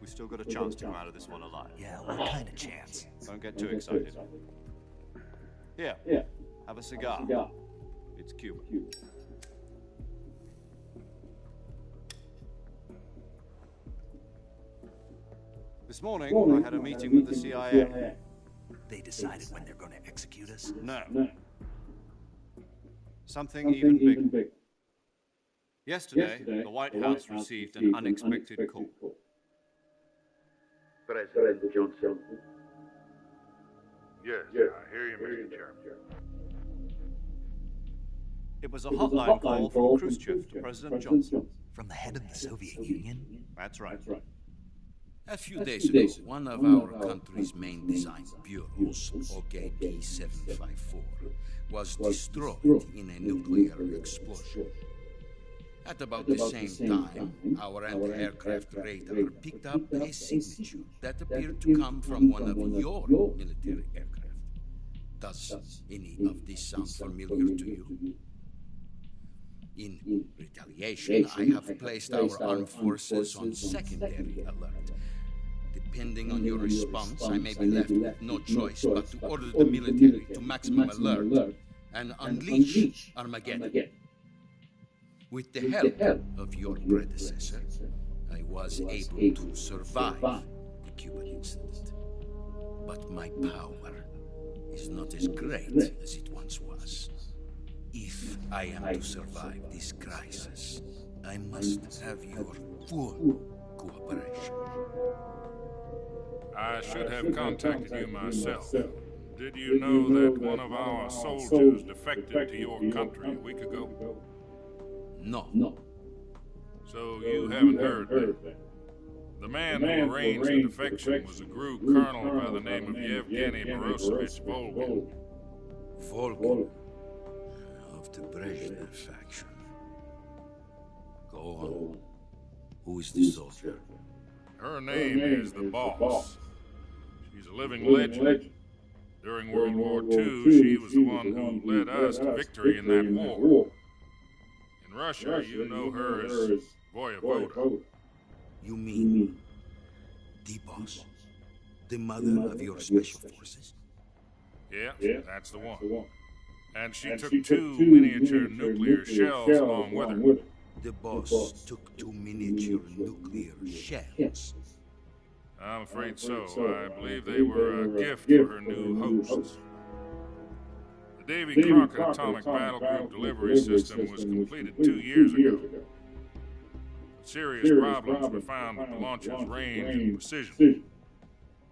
We've still got a chance to come out of this one alive. Yeah, what kind of chance? Don't get too excited. Here, have a cigar. It's Cuban. This morning, I had a meeting with the CIA. They decided when they're going to execute us? No. Something even bigger. Yesterday, the White House received an unexpected call. President Johnson. Yes, I hear you, Mr. Chairman. It was a hotline call from Khrushchev to President Johnson. From the head of the Soviet Union? That's right. A few days ago, one of our country's main design bureaus, Ps5, was destroyed in a nuclear explosion. At about the same time, our anti-aircraft radar picked up a signature that appeared to come from one of your military aircraft. Does any of this sound familiar to you? In retaliation, I have placed our armed forces on secondary alert. Depending on your response, I may be left with no choice but to order the military to maximum alert and unleash Armageddon. With the help of your predecessor, I was able to survive the Cuban incident. But my power is not as great as it once was. If I am to survive this crisis, I must have your full cooperation. I should have contacted you myself. Did you know that one of our soldiers defected to your country a week ago? No. So you haven't heard that. The man who arranged the defection was a GRU colonel by the name of Yevgeny Borosovich Volgin. Volgin? Of the Brezhnev faction. Go on. Who is the soldier? Her name is the Boss. She's a living legend. During World War II, she was the one who led us to victory in that war. In Russia, you know her as Voyevoda. You mean the Boss? The mother of your special forces? Yeah, that's the one. And she took 2 miniature nuclear shells along with her. The Boss took 2 miniature nuclear shells. I'm afraid so. I believe they were a gift for her new hosts. The Davy Crockett Atomic Battle Group delivery system was completed 2 years ago. Serious problems were found with the launcher's range and precision.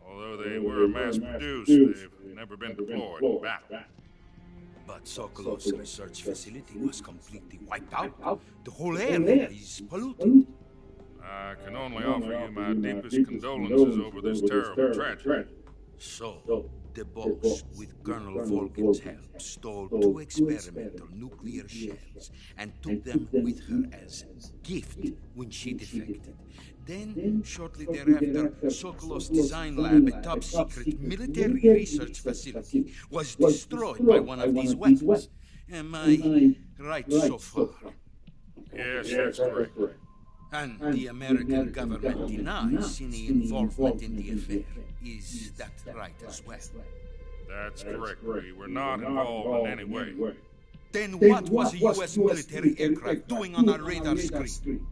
Although they were mass-produced, they've never been deployed in battle. But Sokolov's research facility was completely wiped out. The whole area is polluted. I can only offer you my deepest condolences over this terrible tragedy. So, the Boss, with Colonel Volgin's help, stole 2 experimental nuclear shells and took them with her as gift when she defected. Then, shortly thereafter, Sokolov's design lab, a top-secret military research facility, was destroyed by one of these weapons. Am I right so far? Yes, that's correct. And the American government denies any involvement in the affair. Is that right as well? That's correct. We were not involved in any way. Then what was a U.S. military aircraft doing on our radar screen?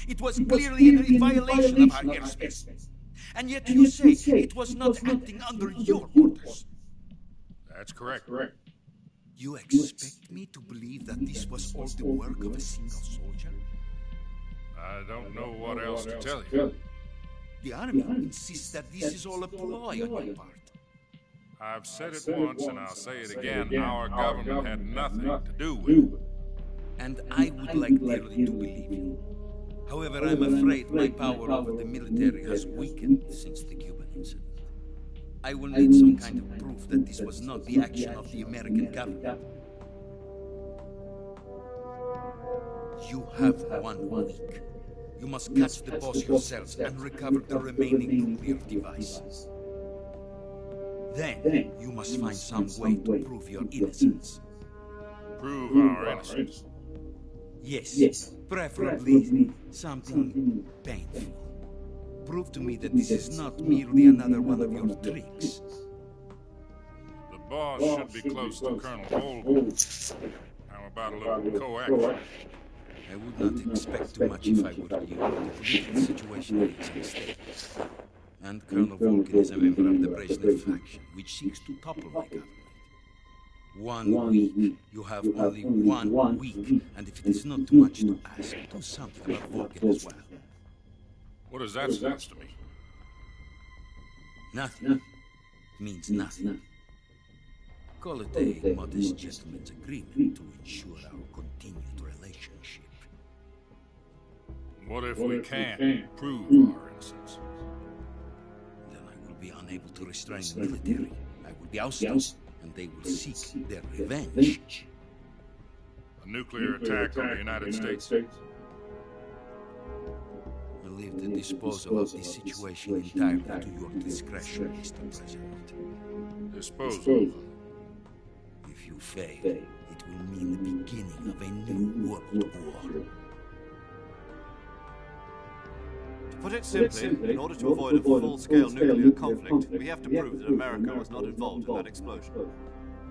It was clearly in violation of our airspace. And yet you say it was not acting under your orders. That's correct. You expect me to believe that this was all the work of a single soldier? I don't know what else to tell you. The army insists that this is all a ploy on your part. I've said it once and I'll say it again. Our government had nothing to do with it. And I would like dearly to believe you. However, I'm afraid my power over the military has weakened since the Cuban incident. I will need some kind of proof that this was not the action of the American government. You have 1 week. You must catch the Boss yourselves and recover the remaining nuclear devices. Then, you must find some way to prove your innocence. Prove our innocence? Yes, preferably something painful. Prove to me that this is not merely another one of your tricks. The boss should be close to Colonel Volgan. How about a little co-action? I would not expect too much if I were you. The political situation is unstable. And Colonel Volgan is a member of the Brezhnev faction, which seeks to topple my government. 1 week. You have only 1 week. And if it is not too much to ask, do something about Volgan as well. What is that supposed to mean? Nothing. Means nothing. Call it a modest gentleman's agreement to ensure our continued relationship. What if we can't prove our innocence? Then I will be unable to restrain the military. I will be ousted, and they will seek their revenge. A nuclear attack on the United States? I leave the disposal of this situation entirely to your discretion, Mr. President. Disposal? If you fail, it will mean the beginning of a new world war. To put it simply, in order to avoid a full-scale nuclear conflict, we have to prove that America was not involved in that explosion.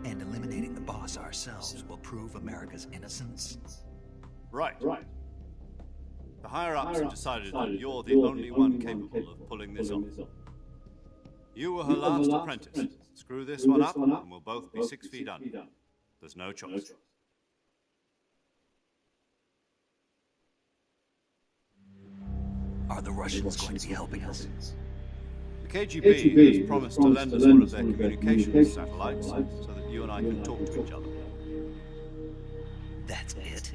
And eliminating the boss ourselves will prove America's innocence? Right. The higher-ups have decided that you're the only one capable of pulling this off. You were her last apprentice. Screw this one up, and we'll both be 6 feet under. There's no choice. Are the Russians going to be helping us? The KGB has promised to lend us one of their communications satellites so that you and I can talk to each other. That's it?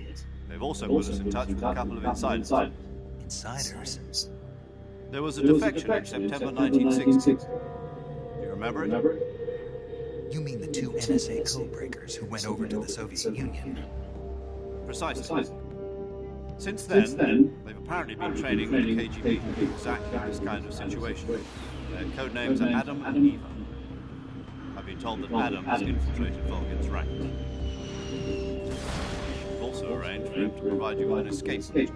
They've also put us in touch with a couple of insiders. Insiders? There was a defection in September 1960. Do you remember it? You mean the 2 NSA codebreakers who went over to the Soviet Union? Precisely. Since then, they've apparently been training with the KGB for exactly this kind of situation. Their code names are Adam and Eva. I've been told that Adam has infiltrated Volgan's ranks. We've also arranged for him to provide you with an escape route.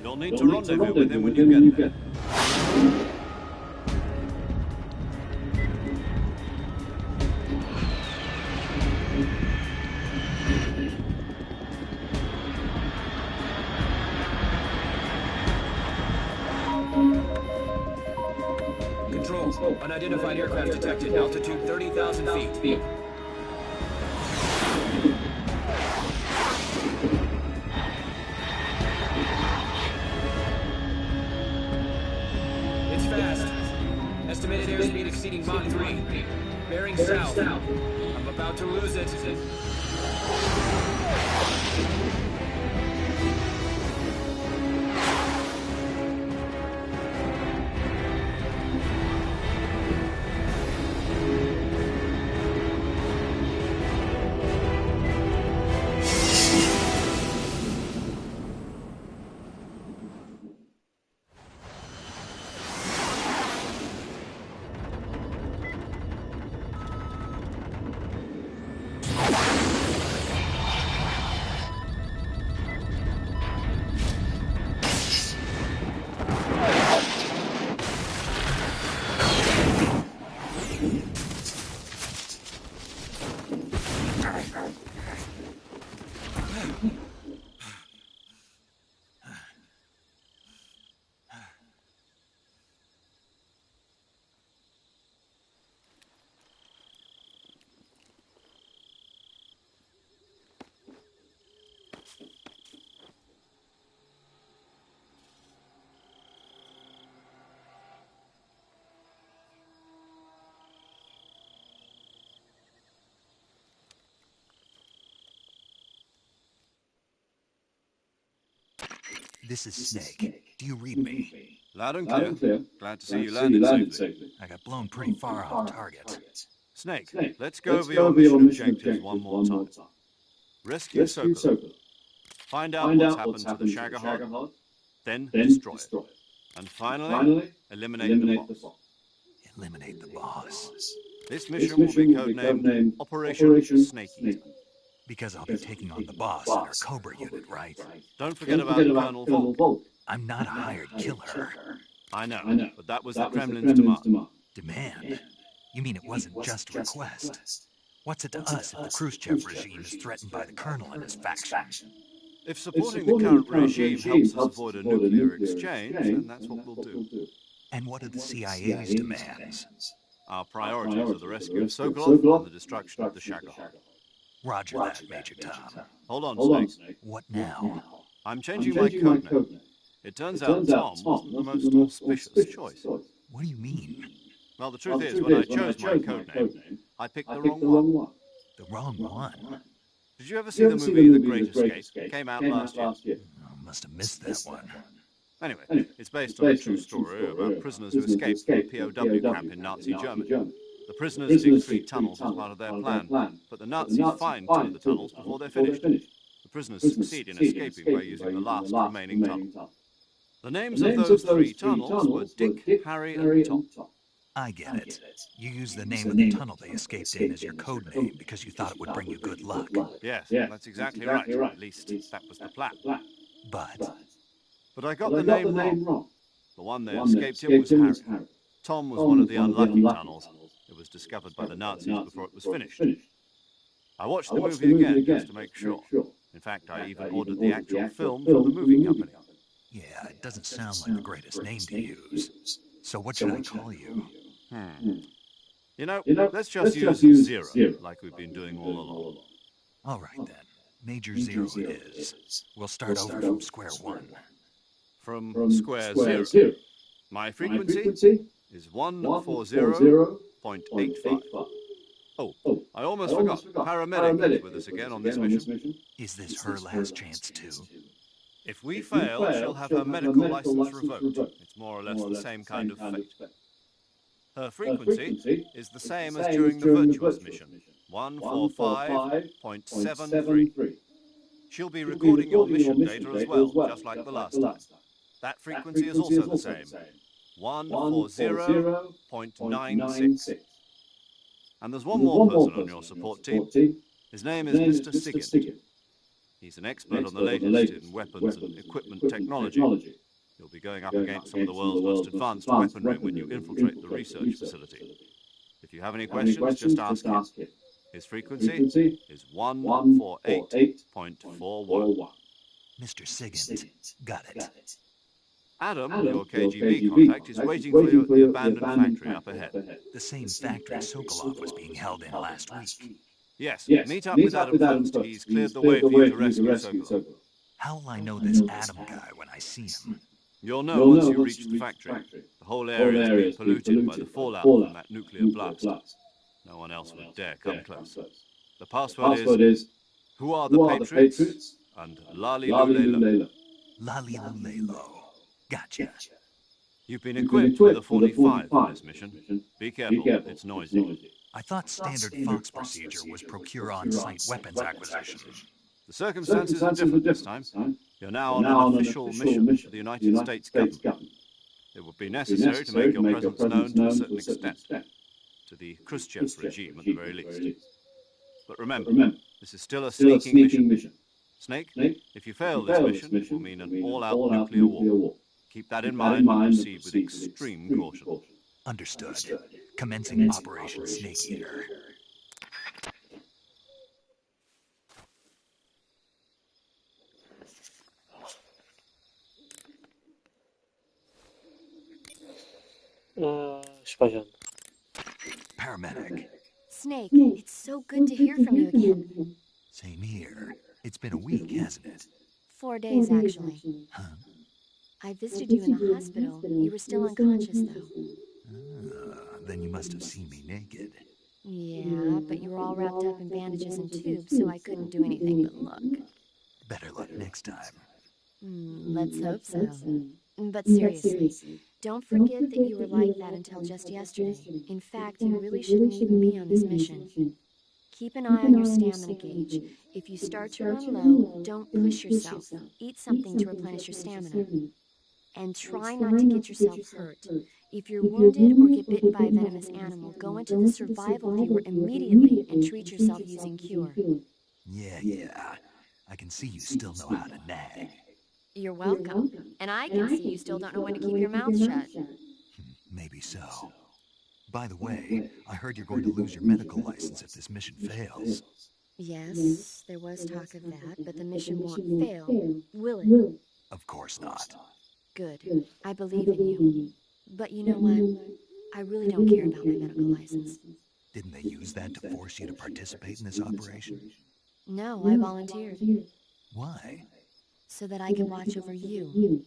You'll need to rendezvous with him when you get there. Control, unidentified aircraft detected, altitude 30,000 feet. It's fast. Estimated airspeed exceeding Mach 3. Bearing south. I'm about to lose it. This is Snake. Do you read me? Loud and clear. Glad to see you landed safely. I got blown pretty far off target. Snake, let's go over your mission objectives one more time. Rescue Sokolov. Find out what's happened to the Shagohod, then destroy it. And finally, eliminate the boss. Eliminate the boss. This mission will be codenamed Operation Snake Eater. Because I'll be taking on the boss in our Cobra unit, right? Don't forget about Colonel Volk. I'm not a hired killer. I know, but that was the Kremlin's demand. Demand? You mean it wasn't just a request? What's it to us if the Khrushchev regime is threatened by the colonel and his faction? If supporting the current regime helps us avoid a nuclear exchange, then that's what we'll do. And what are the CIA's demands? Our priorities are the rescue of Sokolov and the destruction of the Shagohol. Roger that, Major Tom. Hold on, Snake. What now? I'm changing my code name. It turns out Tom wasn't the most auspicious choice. What do you mean? Well, the truth is, when I chose my code name, I picked the wrong one. The wrong one? Did you ever see the movie The Great Escape? It came out last year. I must have missed that one. Anyway, it's based on a true story about prisoners who escaped from a POW camp in Nazi Germany. The prisoners dig 3 tunnels as part of their plan, but the Nazis find 2 of the tunnels before they're finished. The prisoners succeed in escaping by using the last remaining tunnel. The names of those 3 tunnels were Dick, Harry, and Tom. I get it. You used the name of the tunnel they escaped in as your code name because you thought it would bring you good luck. Yes, that's exactly right. At least, that was the plan. But I got the name wrong. The one they escaped in was Harry. Tom was one of the unlucky tunnels. It was discovered by the Nazis before it was finished. I watched the movie again just to make sure. In fact, I even ordered the actual film from the movie company. Yeah, it doesn't sound like the greatest name to use. So what should I call you? You know, let's just use Zero, like we've been doing all along. All right, then. Major Zero it is. We'll start over from square one. From square zero. My frequency is 140.85. Oh, I almost forgot. Paramedic is with us again on this mission. Is this her last chance, too? If we fail, she'll have her medical license revoked. It's more or less the same kind of fate. Her frequency is the same as during the Virtuous mission, 145.73. She'll be recording your mission data as well, just like the last time. That frequency is also the same, 140.96. And there's one more person on your support team. His name is Mr. Sigint. He's an expert on the latest in weapons and equipment technology. You'll be going up against some of the world's most advanced weaponry when you infiltrate the research facility. If you have any questions, just ask him. His frequency is 148.41. Mr. Sigint, got it. Adam, your KGB contact, is waiting for you at the abandoned factory up ahead. The same factory Sokolov was being held in last week. Yes, meet up with Adam first. He's cleared the way for you to rescue Sokolov. How will I know this Adam guy when I see him? You'll know once you reach the factory. The whole area has been polluted by the fallout from that nuclear blast. No one else would dare come close. The password is, who are the Patriots? And Lali Lulelo. Lali Lulelo. Gotcha. You've been equipped with a 45 for this mission. Be careful, it's noisy. I thought standard Fox procedure was procure on-site weapons acquisition. The circumstances are different this time. You're now on an official mission for the United States government. It would be necessary to make your presence known to a certain extent. To the Khrushchev regime at the very least. But remember, this is still a sneaking mission. Snake, if you fail this mission, it will mean an all-out nuclear war. Keep that in mind and proceed with extreme caution. Understood. Commencing Operation Snake Eater. Speichern. Paramedic. Snake, it's so good to hear from you again. Same here. It's been a week, hasn't it? 4 days, actually. Huh? I visited you in the hospital. You were still unconscious, though. Then you must have seen me naked. Yeah, but you were all wrapped up in bandages and tubes, so I couldn't do anything but look. Better luck next time. Let's hope so. But seriously, don't forget that you were like that until just yesterday. In fact, you really shouldn't even be on this mission. Keep an eye on your stamina gauge. If you start to run low, don't push yourself. Eat something to replenish your stamina. And try not to get yourself hurt. If you're wounded or get bitten by a venomous animal, go into the survival viewer immediately and treat yourself using Cure. Yeah. I can see you still know how to nag. You're welcome. And I can see you still don't know when to keep your mouth shut. Maybe so. By the way, I heard you're going to lose your medical license if this mission fails. Yes, there was talk of that, but the mission won't fail, will it? Of course not. Good. I believe in you. But you know what? I really don't care about my medical license. Didn't they use that to force you to participate in this operation? No, I volunteered. Why? So that I can watch over you.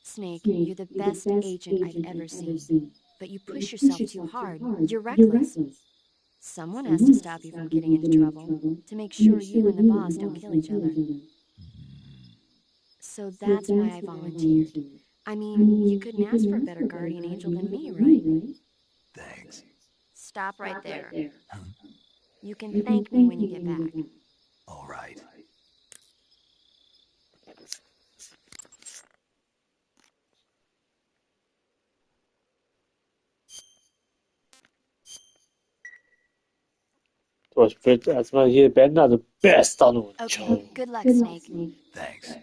Snake, you're the best agent I've ever seen. But you push yourself too hard. You're reckless. Someone has to stop you from getting into trouble, to make sure you and the boss don't kill each other. So that's why I volunteered. I mean, you couldn't ask for a better guardian angel than me, right? Thanks. Stop right there. You can thank me when you get back. All right. So, ich würde erstmal hier beenden, also bis dann und Okay, ciao. good luck, Snake. Thanks.